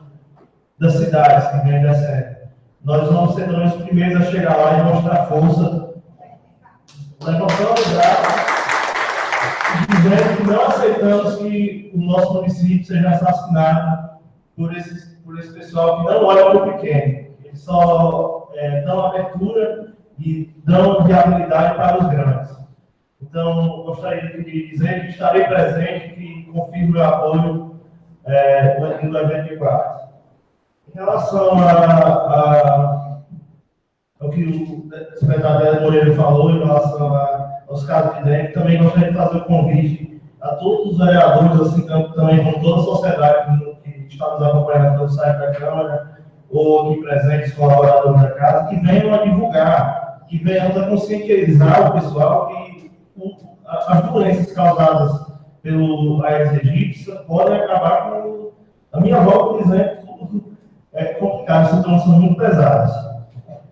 Speaker 9: das cidades que vem descendo, nós vamos ser também os primeiros a chegar lá e mostrar força, levantando o braço, dizendo que não aceitamos que o nosso município seja assassinado por esse pessoal que não olha para o pequeno. Eles só dão abertura e dão viabilidade para os grandes. Então, gostaria de dizer que estarei presente e confirmo meu apoio no evento de quarta. Em relação ao que o secretário Moreira falou, em relação aos casos de dengue, também gostaria de fazer o convite a todos os vereadores, assim também com toda a sociedade que está nos acompanhando pelo site da Câmara, ou aqui presentes, colaboradores da casa, que venham a divulgar, que venham a conscientizar o pessoal que as doenças causadas pelo Aedes aegypti podem acabar com a minha avó, por exemplo, é complicado, as sintomas são muito pesados.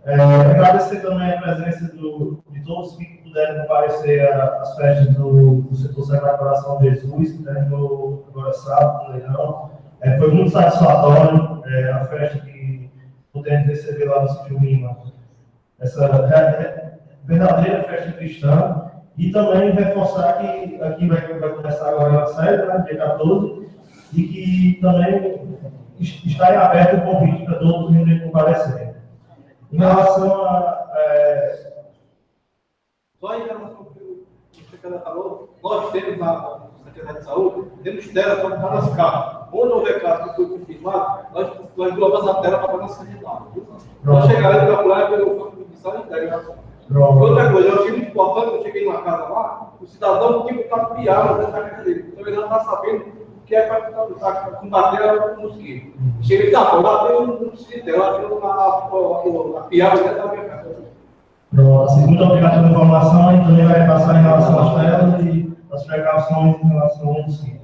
Speaker 9: Agradecer também a presença de todos que puderam comparecer às festas do setor Sagrado Coração de Jesus, que terminou agora sábado, no leilão. Foi muito satisfatório a festa que pudemos receber lá no Sítio Lima, essa verdadeira festa cristã, e também reforçar que aqui vai começar agora a série, dia 14, e que também está em aberto o convite para todos os que comparecerem. Em relação a...
Speaker 5: Só a informação que o secretário falou, nós temos na Secretaria de Saúde, temos tela para cada caso. Onde houver caso que foi confirmado, nós englobamos a tela para nossa regional. Nós chegaremos a calcular pelo Fundo de Missão e entrega. Outra coisa, eu achei muito importante, eu cheguei numa casa lá, o cidadão tinha que tapear dentro da casa dele. Então ele já está sabendo o que é para combater o mosquito. Cheguei e dá, eu bateu no cemitério, eu a piada dentro da minha casa.
Speaker 9: Pronto, muito obrigado pela informação. A gente também vai passar em relação às telas e as precauções em relação ao município.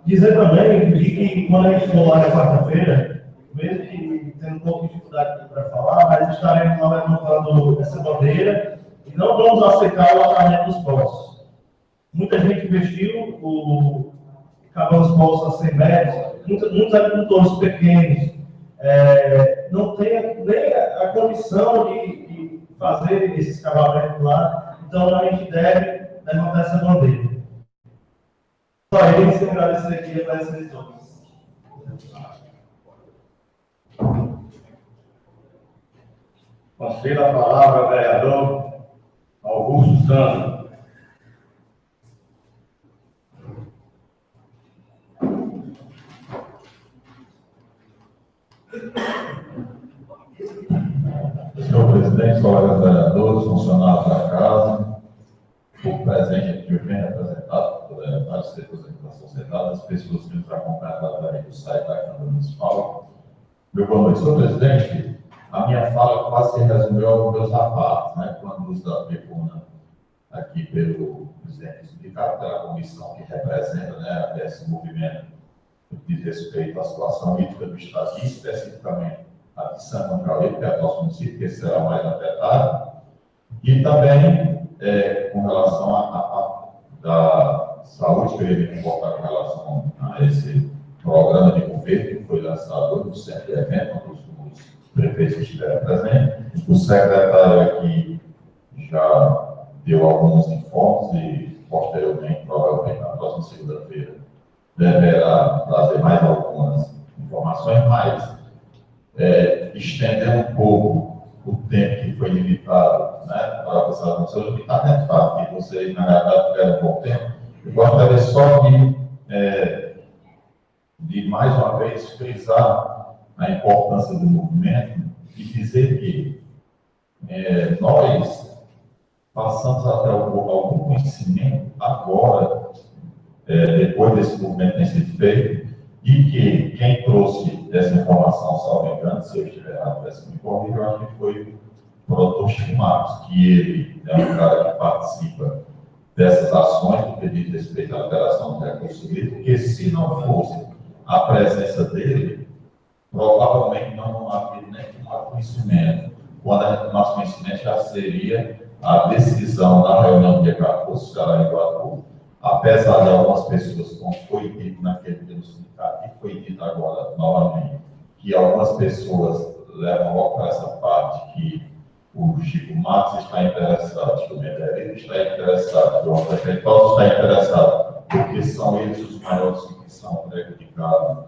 Speaker 9: Dizer também que quando a gente for lá na quarta-feira, mesmo que tendo um pouco de dificuldade para falar, mas estaremos lá levantando essa bandeira e não vamos aceitar o alargamento dos postos. Muita gente investiu, acabando os postos a 100 metros, muitos agricultores pequenos não tem nem a condição de fazer esse escavamento lá, então a gente deve levantar essa bandeira. Só isso, agradecer aqui a presença de todos.
Speaker 2: Concedo a palavra ao vereador Augusto Santos.
Speaker 10: Senhor presidente, colegas vereadores, funcionários da casa, o presente aqui bem representado por vários setores aqui da sociedade, as pessoas que nos acompanham através do site da Câmara Municipal. Meu boa noite, senhor presidente. A minha fala quase se resumiu aos meus rapazes, né, quando nos da tribuna aqui pelo presidente do sindicato, pela comissão que representa, né, esse movimento que diz respeito à situação política do Estado, e especificamente a de São João, que é o nosso município, que será mais afetado, e também com relação à da saúde, que eu ia me comportar com relação a esse programa de governo que foi lançado hoje no centro de evento, onde os prefeitos estiveram presentes. O secretário aqui já deu alguns informes e, posteriormente, provavelmente na próxima segunda-feira, deverá trazer mais algumas informações, mas estender um pouco o tempo que foi limitado, né, para a nossa limitado é fato, que vocês, na verdade, tiveram um bom tempo. Eu gostaria só de mais uma vez frisar a importância do movimento e dizer que nós passamos até algum conhecimento agora, depois desse movimento ter sido feito, e que quem trouxe essa informação, salvo engano, se eu estiver errado, peço que me corrija, eu acho que foi o doutor Chico Marcos, que ele é um cara que participa dessas ações do que diz respeito à liberação do recurso livre, porque se não fosse a presença dele, provavelmente não haveria nem tomado conhecimento. Quando o nosso conhecimento já seria a decisão da reunião do dia 14, será em Guarulhos. Apesar de algumas pessoas, como foi dito naquele dia do sindicato, e foi dito agora novamente, que algumas pessoas levam logo para essa parte que o Chico Marcos está interessado, que o Medellín está interessado, que o prefeito está interessado, porque são eles os maiores que são prejudicados,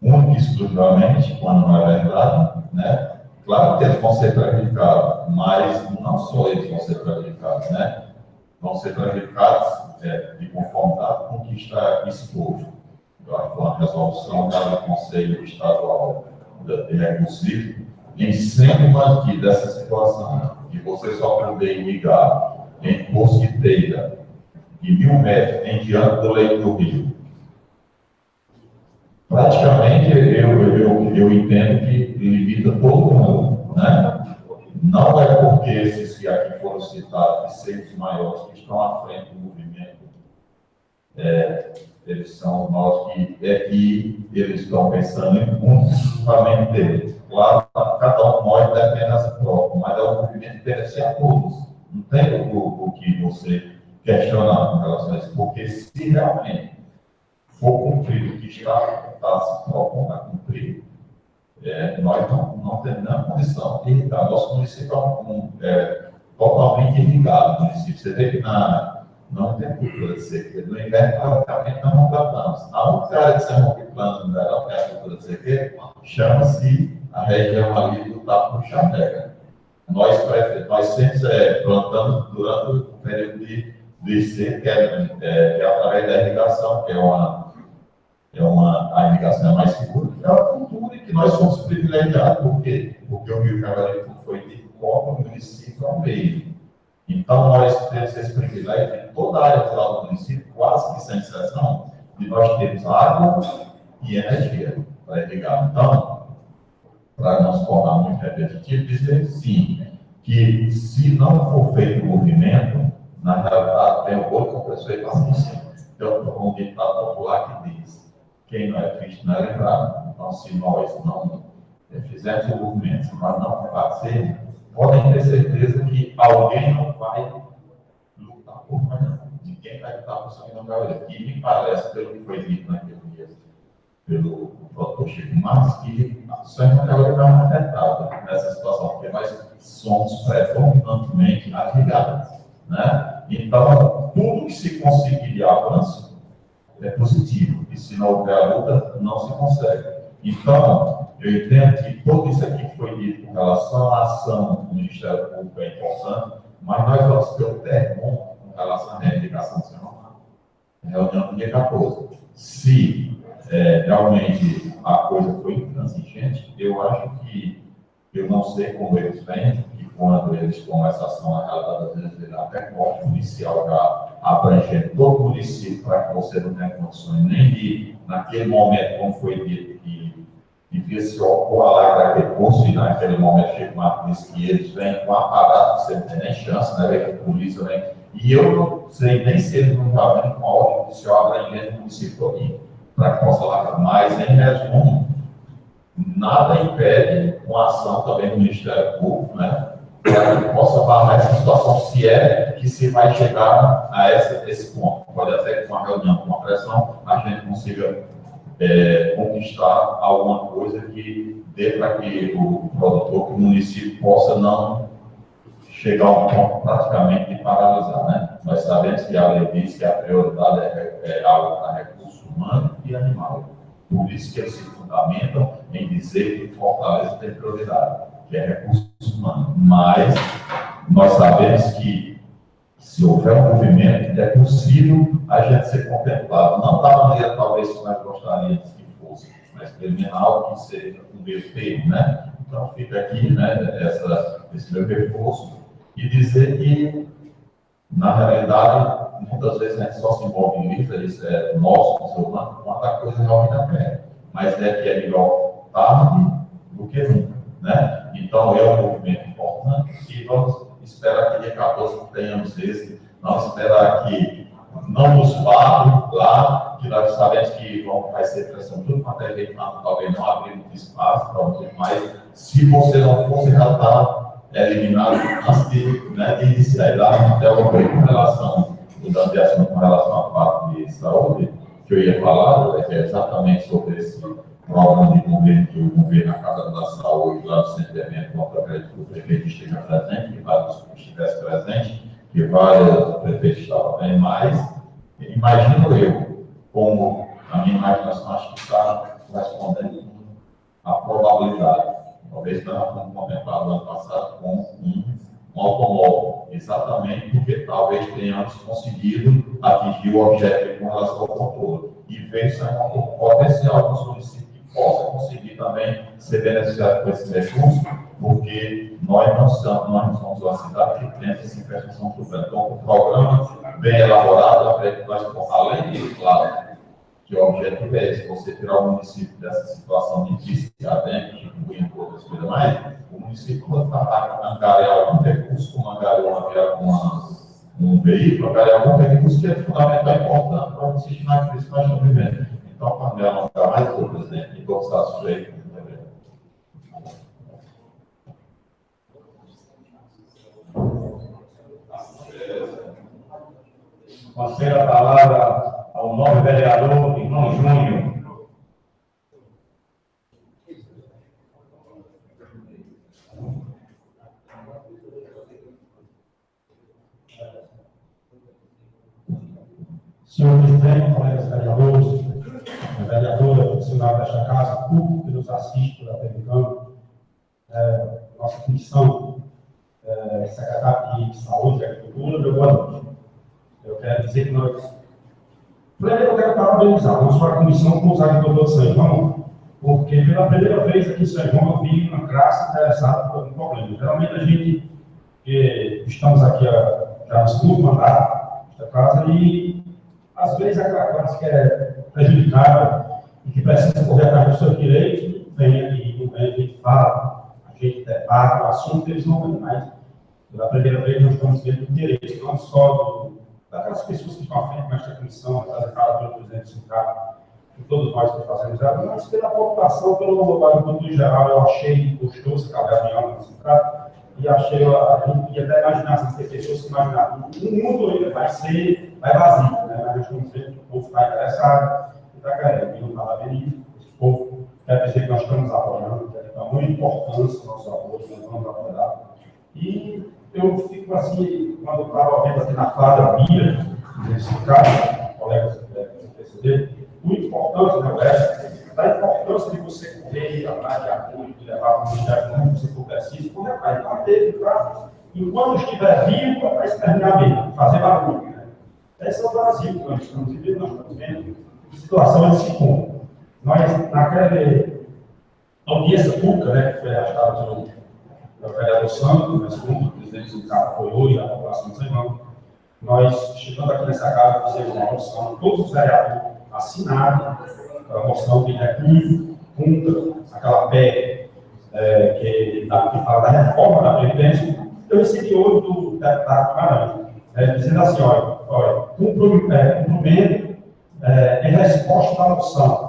Speaker 10: única e exclusivamente, quando não é verdade, né? Claro que eles vão ser prejudicados, mas não só eles vão ser prejudicados, né? Vão ser prejudicados de conformidade com o que está exposto. Eu acho que uma resolução dada do Conselho Estadual de Recursos Livres, em sendo mantida essa situação de você só poder ligar em posquiteira de 1.000 metros em diante do leito do rio. Praticamente, eu entendo que limita todo mundo, né? Não é porque esses que aqui foram citados, que são os maiores, que estão à frente do movimento, eles são nós que eles estão pensando em exclusivamente deles. Claro, cada um de nós defende a si próprio, mas é um movimento que pertence a todos. Não tem o que você questionar com relação a isso, porque se realmente for cumprido o que está se propondo a cumprir, nós não temos nenhuma condição de irrigar. Nosso município é totalmente irrigado. Município. Você vê que não tem cultura de sequeira. No inverno, praticamente, nós não plantamos. A única área que estamos plantando no verão, que é a cultura de sequeira, chama-se a região ali do Tapo do Chameca. Nós sempre plantamos durante o período de seca, que é através da irrigação, que a irrigação é mais segura, que é uma cultura em que nós somos privilegiados. Por quê? Porque o rio Jaguaríbe, como foi dito, cobre o município ao meio. Então, nós temos esse privilégio de toda a área rural do município, quase que sem exceção, de nós termos água e energia para irrigar. Então, para não se tornar muito repetitivo, dizer sim, que se não for feito o movimento, na realidade, tem o bolo compressor e passa por cima. Então, um ditado popular que diz: quem não é visto não é lembrado. Então, se nós não fizermos o movimento, se nós não combatermos, podem ter certeza que alguém não vai lutar por nós, não. Ninguém vai lutar por São João da Orelha. E me parece, pelo que foi dito naquele dia, pelo doutor Chico Marques, que São João da Orelha não é afetado nessa situação, porque nós somos predominantemente agregados, né? Então, tudo que se conseguir de avanço é positivo, e se não houver a luta, não se consegue. Então, eu entendo que tudo isso aqui que foi dito com relação à ação do Ministério Público é importante, mas nós vamos ter um termômetro com relação à reivindicação nacional. Reunião do dia 14. Se realmente a coisa foi intransigente, eu acho que, eu não sei como eles vêm, e quando eles tomam essa ação, na realidade, às vezes, até corte policial já abrangendo todo o município, para que você não tenha condições nem de, naquele momento, como foi dito, que devia se opor lá daquele curso, e naquele momento Chico Marques disse que eles vêm com aparato, você não tem nem chance, né, que a polícia vem. E eu não sei nem se eles não já vêm com a ordem judicial abrangendo o município todinho, para que possa lá. Mas, em resumo, nada impede uma ação também do Ministério Público, né, para que possa barrar essa situação, se é que se vai chegar a esse ponto. Pode até que com uma reunião, com uma pressão, a gente consiga conquistar alguma coisa que dê para que o produtor, que o município possa não chegar a um ponto praticamente de paralisar, né? Nós sabemos que a lei diz que a prioridade é algo para recurso humano e animal. Por isso que eles se fundamentam em dizer que Fortaleza tem prioridade, que é recurso humano. Mas nós sabemos que, se houver um movimento, é possível a gente ser contemplado. Não da maneira, talvez, que nós gostaríamos que fosse, mas pelo menos algo que seja um meio termo, né? Então, fica aqui, né, esse meu reforço, e dizer que, na realidade, muitas vezes a gente só se mobiliza, isso é nosso, ser humano, quando a coisa realmente aperta. Mas é que é melhor tarde do que nunca, né? Então, é um movimento importante e vamos esperar que dia 14 tenhamos esse, não esperar que não nos parem lá, que nós sabemos que vai ser pressão tudo quanto é jeito, talvez não abrir muito espaço para você, mas se você não fosse já estar eliminado antes de iniciar lá, até o com relação de assunto com relação à parte de saúde, que eu ia falar, é exatamente sobre esse programa de governo que o governo, a Casa da Saúde, lá do centro de evento, contra que o prefeito esteja presente, que vários estivessem presentes, que vários prefeitos estavam bem, mas imagino eu, como a minha imaginação acho que está correspondendo à probabilidade. Talvez nós fomos contemplados no ano passado com um automóvel, exatamente porque talvez tenhamos conseguido atingir o objetivo com relação ao controle. E vejo isso um potencial dos municípios que possam conseguir também ser beneficiados com esse recurso, porque nós não somos uma cidade que tem essa infraestrutura urbana. Então, o programa bem elaborado, além disso, claro, que o objetivo é esse, você tirar o município dessa situação difícil que há dentro, incluindo outras coisas mais, o município pode angariar algum recurso, como angariar um veículo, angariar algum recurso que é fundamental e importante para o município na crise que nós estamos vivendo. Então, quando ela não dá mais, senhor presidente, e estou satisfeito.
Speaker 2: Concedo a palavra ao nobre vereador, irmão Júnior.
Speaker 8: senhor presidente, colegas vereadores, a vereadora, funcionário desta casa, o público que nos assiste pela televisão, nossa comissão, secretário de Saúde e Agricultura, meu boa noite. Eu quero dizer que nós... Primeiro, eu quero parabenizar não só a comissão com os agricultores de São João, porque pela primeira vez aqui em São João eu vi uma classe interessada por algum problema. Geralmente a gente, que estamos aqui já no segundo mandato desta casa, e às vezes aquela classe que é prejudicada e que precisa correr atrás dos seus direitos, vem aqui, não vem, a gente fala, a gente debate o assunto, eles não vêm mais. Pela primeira vez nós estamos vendo o interesse, não só daquelas pessoas que estão à frente desta comissão, apresentada pelo presidente do sindicato, e todos nós que fazemos ela, mas pela população, pelo agricultor em geral. Eu achei gostoso aquela reunião no sindicato, e achei, a gente ia até imaginar, assim, ter pessoas que imaginavam, o mundo ainda vai vazio, né? Mas nós estamos vendo que o povo está interessado, e está querendo, e não está vendo isso. Esse povo quer dizer que nós estamos apoiando, que dá muita importância ao nosso apoio, nós vamos apoiar. E eu fico assim, quando eu estava vendo aqui na fala Bíblia, nesse caso, colegas que perceberam, muito importante, né, da importância de você correr atrás de apoio, de levar para o Ministério como você for preciso, correr atrás, bater, enquanto estiver vivo, para exterminar mesmo, fazer barulho. Né? Esse é o Brasil que nós estamos vivendo, nós estamos vendo que situação esse ponto. Nós, naquela audiência pública, né, que foi arrastada pelo vereador Santos, mas como o presidente do sindicato apoiou e a população de São João, nós, chegando aqui nessa casa, fizemos uma moção, todos os vereadores assinaram a moção de recurso contra aquela PEC que fala da reforma da Previdência. Eu recebi hoje do deputado Guimarães, dizendo assim, olha, cumprimento em resposta à moção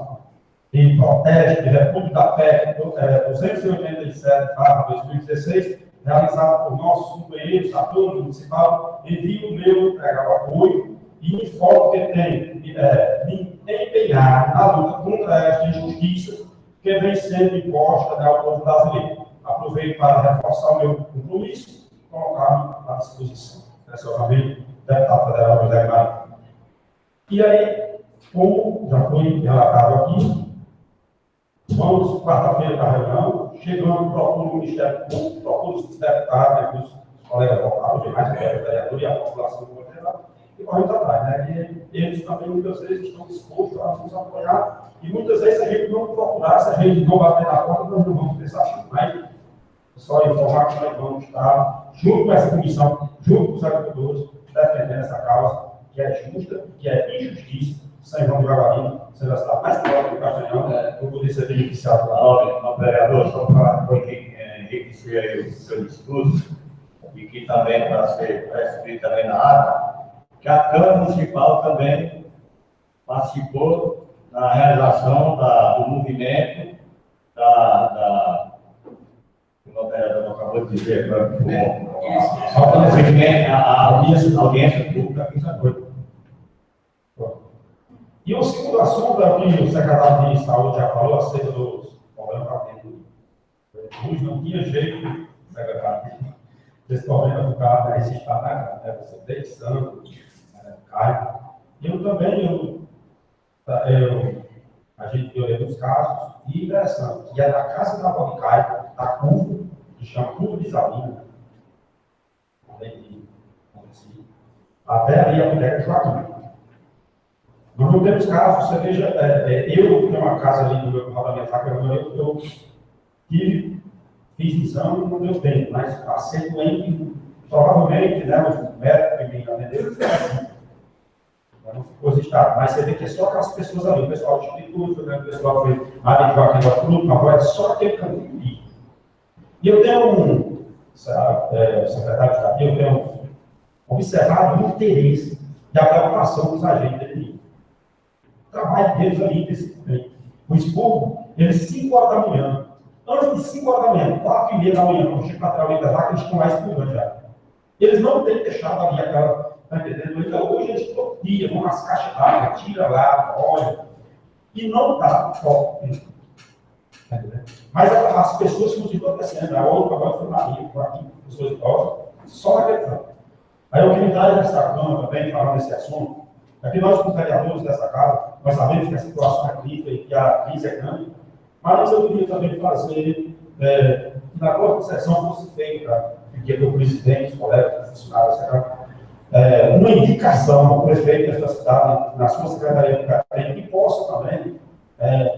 Speaker 8: de protesto de repúdio da PEC 287/2016, realizada por nossos companheiros da Câmara Municipal, envio o meu apoio e informo que tenho me empenhado na luta contra esta injustiça que vem sendo imposta ao povo brasileiro. Aproveito para reforçar o meu compromisso e colocar-me à disposição. Preciosamente, deputado federal José Maria. E aí, como já foi relatado aqui, vamos, quarta-feira, para a reunião, chegando, procuro o Ministério Público, procuro os deputados, os colegas votados, os demais vereadores e a população do geral, e corremos atrás, né? E eles também, muitas vezes, estão dispostos a nos apoiar, e muitas vezes, se a gente não procurar, se a gente não bater na porta, nós não vamos pensar assim. Mas, só informar que nós vamos estar, junto com essa comissão, junto com os agricultores, defendendo essa causa, que é justa, que é injustiça, São João de Jaguaríbe, sendo a cidade mais próxima do Castanhão, por poder ser beneficiado lá.
Speaker 2: Vereador, só para enriquecer o seu discurso, e que também para ser escrito também na ata, que a Câmara Municipal também participou na realização do movimento como o vereador acabou de dizer, a audiência pública aqui em São João.
Speaker 8: E o segundo assunto é o que o secretário de Saúde já falou acerca dos problemas que está tendo. Hoje não tinha jeito, secretário, desse problema do carro, esse estado da casa, né? Você deixando, cai. Eu também, a gente olhou os casos, e interessante, que é da casa da avó de Caio, da curva, que chama curva de Salina, até ali a mulher de Joaquim. Nós não temos casos, você veja, eu tenho uma casa ali no meu rodamento, eu fiz exame, não deu tempo, mas passei doente, provavelmente, né, os médicos que me atenderam, não ficou registrado, mas você vê que é só aquelas pessoas ali, o pessoal de Espírito, né, o pessoal foi ali de Joaquim, mas é só aquele cantinho ali. E eu tenho secretário de Estado, eu tenho observado o interesse e a preocupação dos agentes dele. O trabalho deles ali, o expurgo, eles 5 horas da manhã, antes de 5 horas da manhã, 4h30 da manhã, quando chega para trabalhar das vacas, eles estão lá expurgando já. Eles não têm deixado ali aquela, tá entendendo? Então, hoje eles todo dia vão nas caixas d'água, tira lá, olha, e não dá foco. Tá entendendo? Mas as pessoas continuam crescendo, a outra agora foi na Rio, aqui, pessoas idosas, só naquele campo. Aí eu queria dar essa câmara também, falando desse assunto,
Speaker 11: Aqui nós, como vereadores dessa casa, nós sabemos que a situação é crítica e que a crise é grande, mas eu queria também fazer que na próxima sessão fosse feita, porque o presidente, os colegas, os funcionários, uma indicação ao prefeito desta cidade, na sua secretaria de carteira, que possa também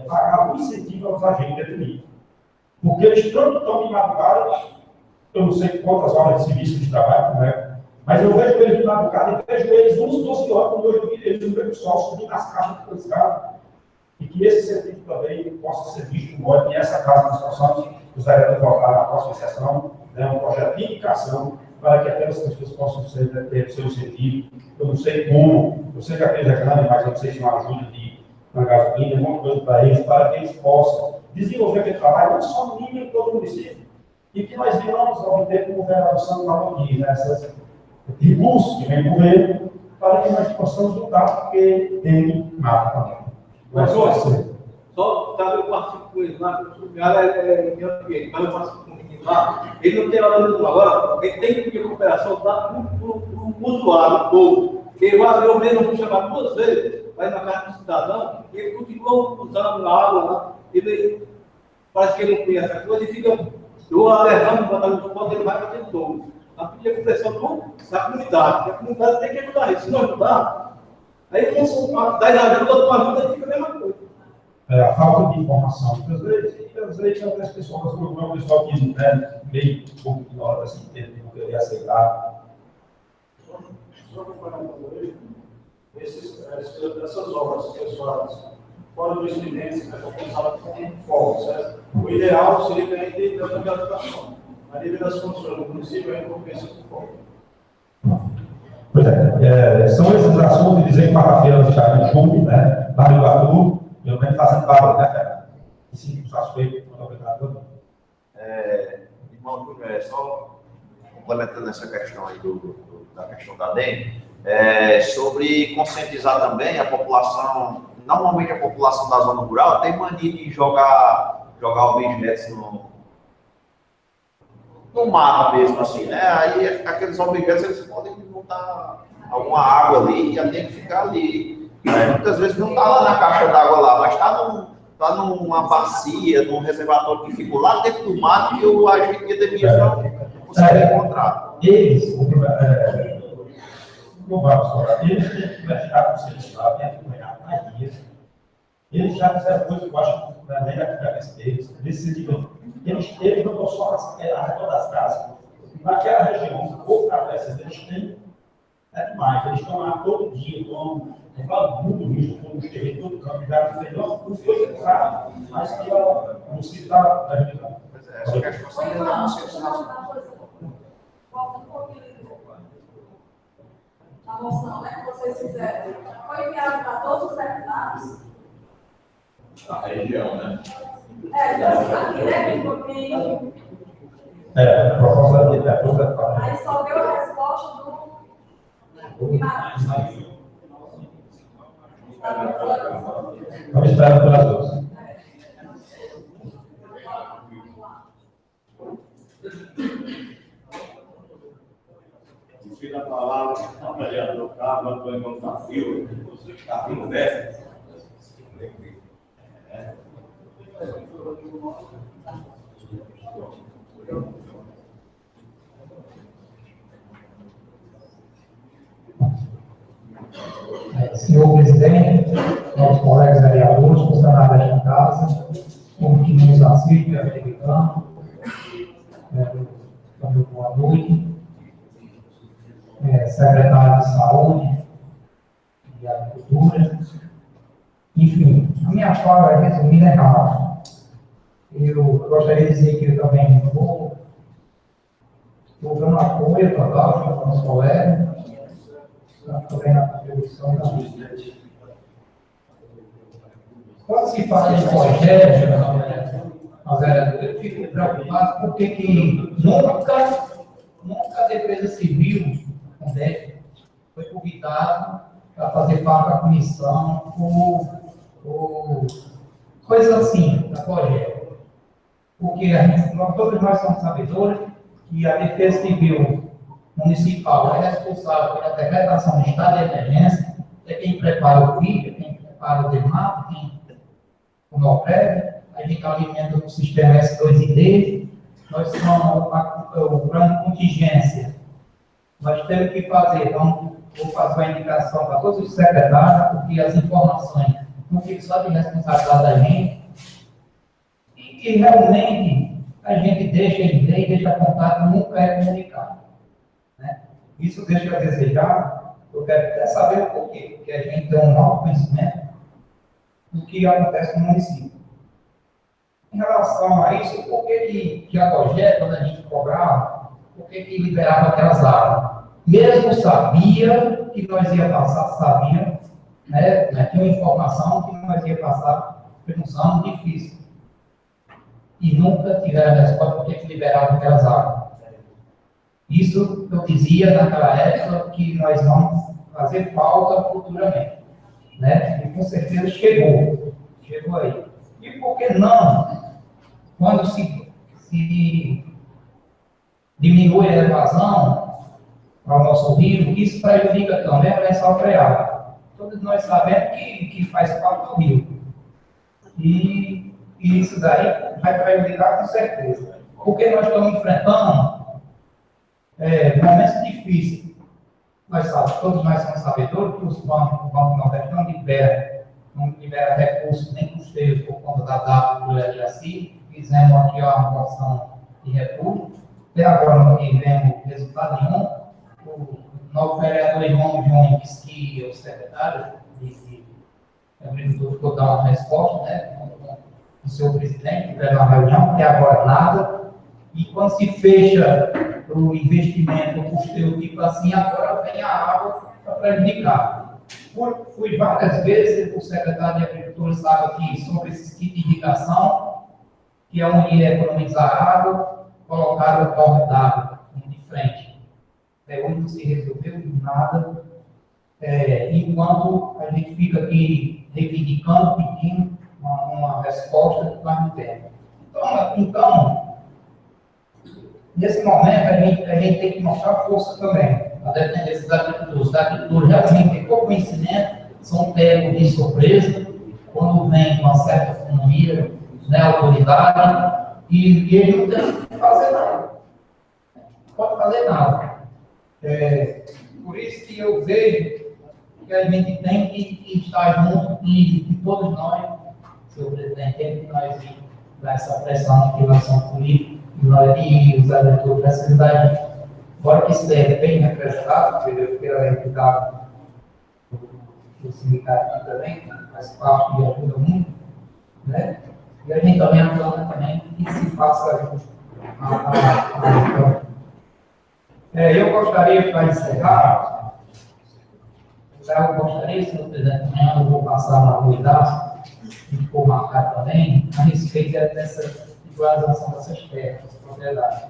Speaker 11: pagar um incentivo aos agentes detenidos. Porque eles estão de madrugada, eu não sei quantas horas de serviço eles trabalham, né? Mas eu vejo eles de madrugada e vejo eles 12 horas, quando eles não veem o sol subindo nas caixas do pescado. E que esse incentivo também possa ser visto no modo que essa casa nós possamos, os vereadores votar na próxima sessão, um projeto de indicação para que aquelas pessoas possam ter o seu incentivo. Eu não sei como, eu sei que a empresa é grande, mas eu não sei se uma ajuda de uma gasolina, uma coisa para que eles possam desenvolver aquele trabalho, não só no nível de todo o município, e que nós venhamos obter, como o vereador Santos falou aqui, esses recursos que vem do governo, para que nós possamos lutar, porque tem nada também.
Speaker 1: Mas só sabe, eu participo com ele lá, o cara mas eu participo com ele lá, ele não tem hora nenhuma. Agora, ele tem que pedir cooperação para o usuário, o povo. Eu mesmo fui chamado 2 vezes, vai na casa do cidadão, e ele continua usando a água lá, ele parece que ele não conhece essa coisa, e fica, eu alertando, botando no ponto, ele vai bater todo. A pedir a proteção da comunidade, a comunidade tem que ajudar isso, se não ajudar, aí dá ajuda, uma ajuda, e fica a mesma coisa.
Speaker 11: A falta de informação, às vezes as pessoas, o pessoal que meio um pouco ignora assim, não querer aceitar.
Speaker 8: Essas obras pessoais, fora do expediente, que é responsável com fogo, certo? O ideal seria que a gente tenha também a educação. A nível das funções do município, a gente compensa com fogo.
Speaker 11: Pois são esses assuntos, dizer que quarta-feira nós estaremos juntos, né? Para o Arthur, eu venho fazendo barulho, né, Fernando? E sim, suspeito, muito obrigado.
Speaker 6: Irmão, só complementando essa questão aí da questão da dengue, sobre conscientizar também a população, normalmente a população da zona rural tem mania de jogar objetos no mato mesmo, assim, né? Aí aqueles objetos eles podem botar alguma água ali e ela tem que ficar ali. Muitas vezes não está lá na caixa d'água lá, mas está numa bacia, num reservatório que ficou lá dentro do mato que o agente de epidemia não consegue encontrar.
Speaker 11: Eles têm que prestar com o serviço, tem que acompanhar mais dias. Eles já fizeram coisa que eu acho que além da cabeça deles, nesse sentido, eles não estão só ao redor das casas. Naquela região, um pouco na peça, eles têm demais, eles estão lá todo dia, estão muito lixo, estão nos terrenos, todo campo, já não foi pensado, mas que o município está ajudando.
Speaker 6: Essa questão é da conscientização.
Speaker 12: A moção, né, que vocês fizeram, foi enviada para todos os deputados?
Speaker 10: A região, né?
Speaker 12: Aqui, né,
Speaker 11: a proposta de deputado.
Speaker 12: aí só deu a resposta do Guimarães.
Speaker 11: Vamos esperar pelas duas.
Speaker 13: A palavra ao vereador Carlos Antônio da Silva, você está vindo dessa.
Speaker 3: Senhor presidente, nossos colegas vereadores, funcionários da casa, como que nos assiste, americano, boa noite. Secretário de Saúde e Agricultura. Enfim, a minha fala é resumida em rápido. Eu gostaria de dizer que eu também estou dando apoio total junto com os colegas, também na contribuição da presidente. Quando se fala de projeto, eu fico preocupado porque que nunca a Defesa Civil foi convidado para fazer parte da comissão ou coisa assim, da projeto. Porque todos nós somos sabedores que a Defesa Civil Municipal é responsável pela decretação de estado de emergência é quem prepara o PIB, é quem prepara o DEMAP, quem o NOPREV, a gente alimenta no sistema S2ID, nós somos o plano de contingência. Nós temos que fazer, então, vou fazer uma indicação para todos os secretários, porque as informações não ficam só de responsabilidade da gente, e realmente a gente deixa em lei, deixa contato, nunca é comunicado. Né? Isso deixa a desejar, eu quero até saber o porquê, porque a gente tem um mau conhecimento do que acontece no município. Em relação a isso, por que a COGE, quando a gente cobrava, por que liberava aquelas áreas? Mesmo sabia que nós ia passar, sabia, né, tinha uma informação que nós ia passar pensando difícil. E nunca tiveram a resposta por que liberava aquelas áreas. Isso eu dizia naquela época que nós vamos fazer falta futuramente. Né? E com certeza chegou aí. E por que não, quando se diminui a evasão ao nosso rio, isso prejudica também a lençol freático. Todos nós sabemos que faz parte do rio. E isso daí vai prejudicar com certeza. Porque nós estamos enfrentando momentos difíceis. Todos nós somos sabedores que os bancos, o Banco Nordeste não libera recursos nem custeios por conta da data do LGACI. Fizemos aqui uma moção de recurso. Até agora não tivemos resultado nenhum. O novo vereador irmão Júnior disse que o secretário de agricultura ficou dar uma resposta, né, com o seu presidente, tiveram uma reunião, até agora nada. E quando se fecha o investimento, o custeio, tipo assim, agora vem a água para prejudicar. Fui várias vezes, o secretário de Agricultura sabe aqui sobre esses kits de irrigação, que é onde ia economizar água, colocaram o torre d'água de frente. Hoje não se resolveu nada, enquanto a gente fica aqui reivindicando, pedindo uma resposta que nós não temos. Então, nesse momento, a gente tem que mostrar força também, a defender esses agricultores. Os agricultores realmente têm pouco conhecimento, são pegos de surpresa, quando vem com uma certa autonomia, né, autoridade, e eles não têm que fazer nada. Não pode fazer nada. Por isso que eu vejo que a gente tem que estar junto e todos nós, senhor presidente, tem que nós ir dar essa pressão de relação política e os agricultores dessa cidade. Embora que isso é bem representado pela entidade do sindicato aqui também, que faz parte e ajuda muito, né? E a gente também ajuda também que se faça eu gostaria, para encerrar, senhor presidente, amanhã eu vou passar na unidade, e for marcar também, a respeito dessa igualização dessas terras, propriedades.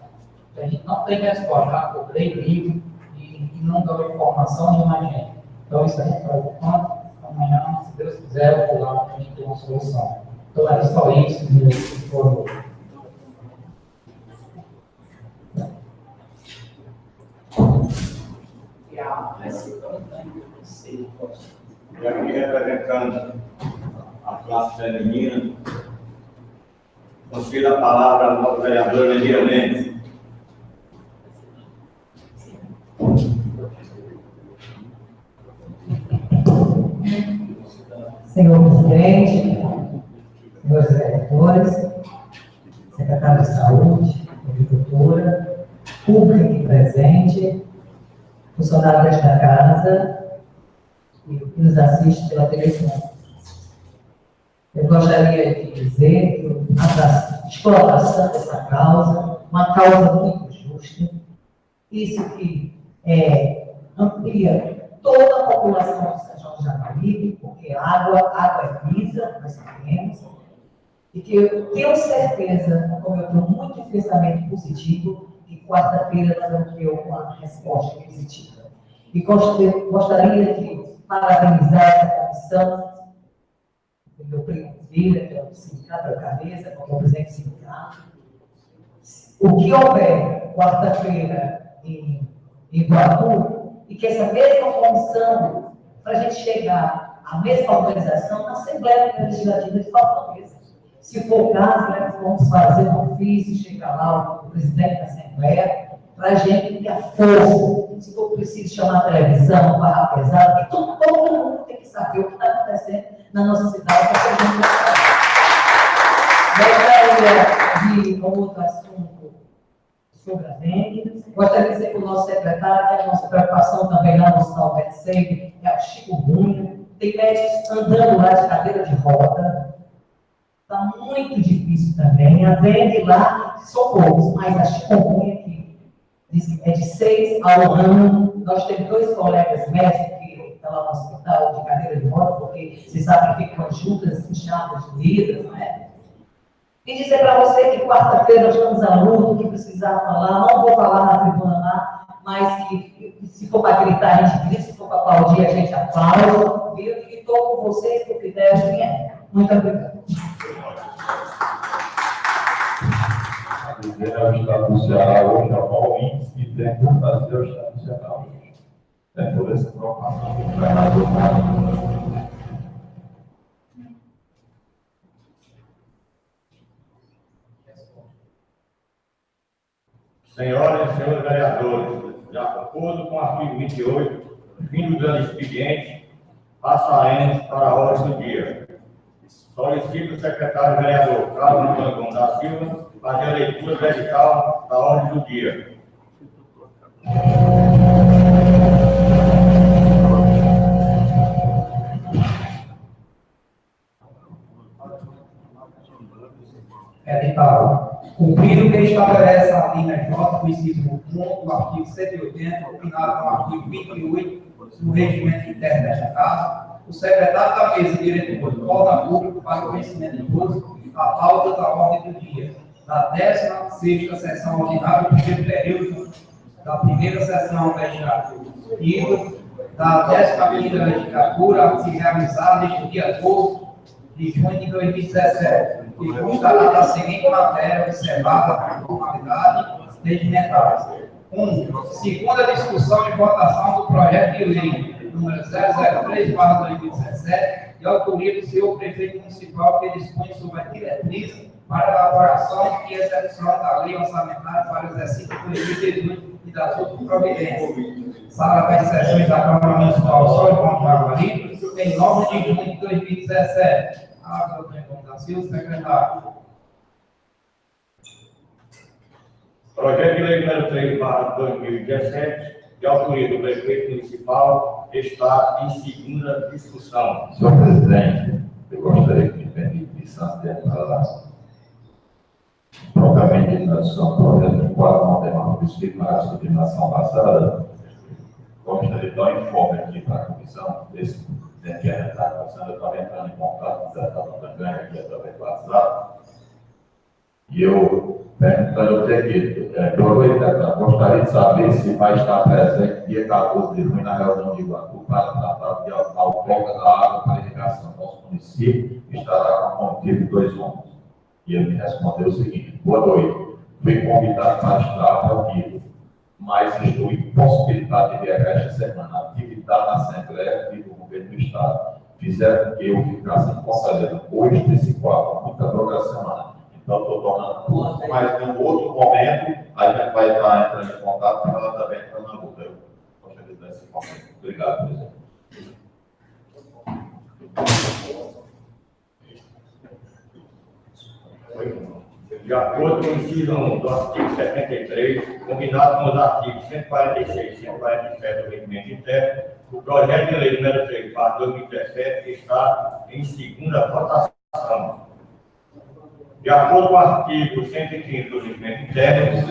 Speaker 3: A gente não tem resposta, já cobrei livro e não deu informação nenhuma a gente. Então, isso a gente vai ocupando, amanhã, se Deus quiser, eu vou lá para a gente ter uma solução. Então, era só isso que foi.
Speaker 6: E aqui representando a classe feminina, confiro a palavra ao nosso vereador Elia Mendes.
Speaker 14: Senhor presidente, senhores vereadores, secretário de saúde, agricultura, público aqui presente, funcionários da casa e que nos assiste pela televisão. Eu gostaria de dizer que a exploração dessa causa, uma causa muito justa, isso que amplia toda a população de São João de Jaguaríbe, porque água é vida, nós sabemos, e que eu tenho certeza, como eu estou muito intensamente positivo, que quarta-feira nós vamos ter uma resposta positiva. E gostaria de parabenizar essa comissão, o meu primo Vila, que é o sindicato da cabeça, que é o presidente do sindicato. O que houver quarta-feira em Iguatu, e que essa mesma comissão para a gente chegar à mesma organização na Assembleia Legislativa de Fortaleza. Se for o caso, né, vamos fazer um ofício, chegar lá o presidente da Assembleia, para a gente ter a força. Se for preciso chamar a televisão, barra pesada, porque todo mundo tem que saber o que está acontecendo na nossa cidade. Gostaria de um outro assunto sobre a dengue. Gostaria de dizer para o nosso secretário que a nossa preocupação também lá no Hospital Medicine é o chikungunya. Tem médicos andando lá de cadeira de roda. Está muito difícil também. A dengue lá são poucos, mas a chikungunya que diz que é de 6 ao ano. Nós temos 2 colegas médicos que estão lá no hospital de cadeira de roda, porque vocês sabem que ficam juntas, inchadas, doídas, né? E dizer para você que quarta-feira nós estamos à luta, que precisar falar, não vou falar na tribuna lá, mas que se for para gritar, a gente grita, se for para aplaudir, a gente aplaude, viu? E estou com vocês, por critério que é. Muito obrigada.
Speaker 10: O Estado do Ceará hoje é o maior índice que tem no Brasil, o Estado do Ceará hoje. É por essa preocupação que o governador faz.
Speaker 2: Senhoras e senhores vereadores, de acordo com o artigo 28, fim do expediente, passaremos para a ordem do dia. Solicito o secretário vereador Carlos Antônio da Silva fazer a leitura vertical da ordem do dia.
Speaker 3: Edital. Cumprido o que estabelece a linha J do inciso 1 do artigo 180, combinado com o artigo 28 do regimento interno desta Casa, o secretário da mesa diretora do órgão público para o conhecimento de todos a pauta da ordem do dia da 16ª sessão ordinária do primeiro período da primeira sessão legislativa e da 10ª legislatura a se realizar neste dia 12 de junho de 2017, e constará da seguinte matéria observada por formalidade regimentais. 1. Segunda discussão e votação do projeto de lei número 003/2017, de autoria do senhor prefeito municipal, que dispõe sobre a diretriz para a elaboração e execução da lei orçamentária para o exercício 2018 e das outras providências. Sala das sessões da Câmara Municipal São João de Jaguaríbe, em 9 de junho de 2017. Da Silva, secretário.
Speaker 2: Projeto de lei número 3/2017, de autoria do prefeito municipal, está em segunda discussão.
Speaker 10: Senhor presidente, eu gostaria que me permitisse, antes de entrar propriamente na discussão do projeto de quadro não demanda específico na sublimitação passada, gostaria de dar um informe aqui para a comissão desse que a gente está conversando. Eu estava entrando em contato com o deputado Tanganha aqui através do WhatsApp, e eu perguntando o que gostaria de saber se vai estar presente dia 14 de junho na reunião de Iguatu para tratar de outorga da água para irrigação do nosso município, estará com motivo de 2 ônibus. E ele me respondeu o seguinte: boa noite, fui convidado para estar ao vivo, mas estou impossibilitado de viajar esta semana. A atividade na Assembleia e do Governo do Estado fizeram que eu ficasse em Fortaleza hoje desse quadro, muita droga da semana. Então, estou tornando tudo, mas em um outro momento, a gente vai estar entrando em contato para ela também entrar na luta. Eu gostaria de dar esse momento. Obrigado, presidente.
Speaker 2: De acordo com o inciso 1 do artigo 73, combinado com os artigos 146 e 147 do regimento interno, o projeto de lei número 3/2017 está em segunda votação. De acordo com o artigo 115 do regimento interno,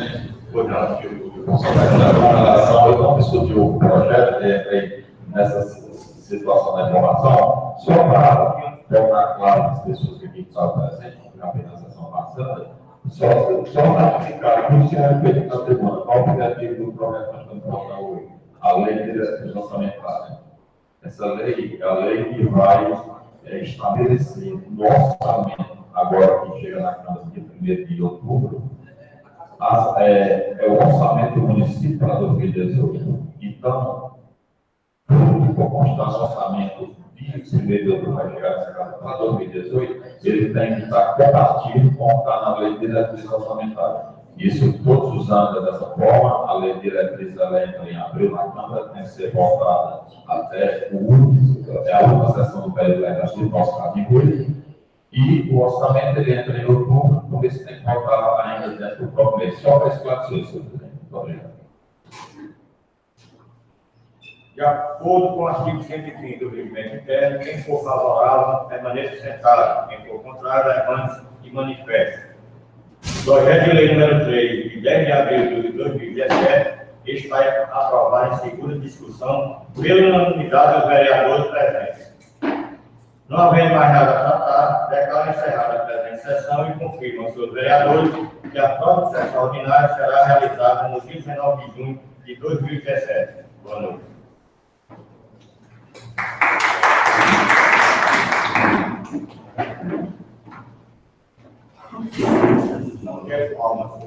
Speaker 10: com relação, eu não discuti o projeto nessa situação da informação, só para tornar claro as pessoas que aqui estavam presentes, apenas a sessão passada, só ratificar que o senhor feito na tribuna, qual o objetivo do projeto que nós estamos falando hoje? A lei de diretrizes orçamentárias. Essa lei é a lei que vai estabelecer no orçamento, agora que chega na Câmara dia 1º de outubro, é o orçamento do município para 2018. Então, tudo que for constar no orçamento esse período vai chegar nessa casa para 2018, ele tem que estar compartido com o que está na lei de diretriz orçamentária. Isso todos os anos é dessa forma. A lei de diretriz ela entra em abril na Câmara, tem que ser votada até a última sessão do período legislativo, nosso caso em julho, e o orçamento ele entra em outubro, por isso tem que votar ainda dentro do próprio mês. Só para esclarecer, senhor presidente. Muito obrigado.
Speaker 6: De acordo com o artigo 130 do regimento interno, quem for favorável permaneça sentado, quem for contrário, levante e manifeste. O projeto de lei número 3, de 10 de abril de 2017, está aprovado em segunda discussão pela unanimidade dos vereadores presentes. Não havendo mais nada a tratar, declaro encerrada a presente sessão e confirmo aos seus vereadores que a próxima sessão ordinária será realizada no dia 19 de junho de 2017. Boa noite. Não quer palmas.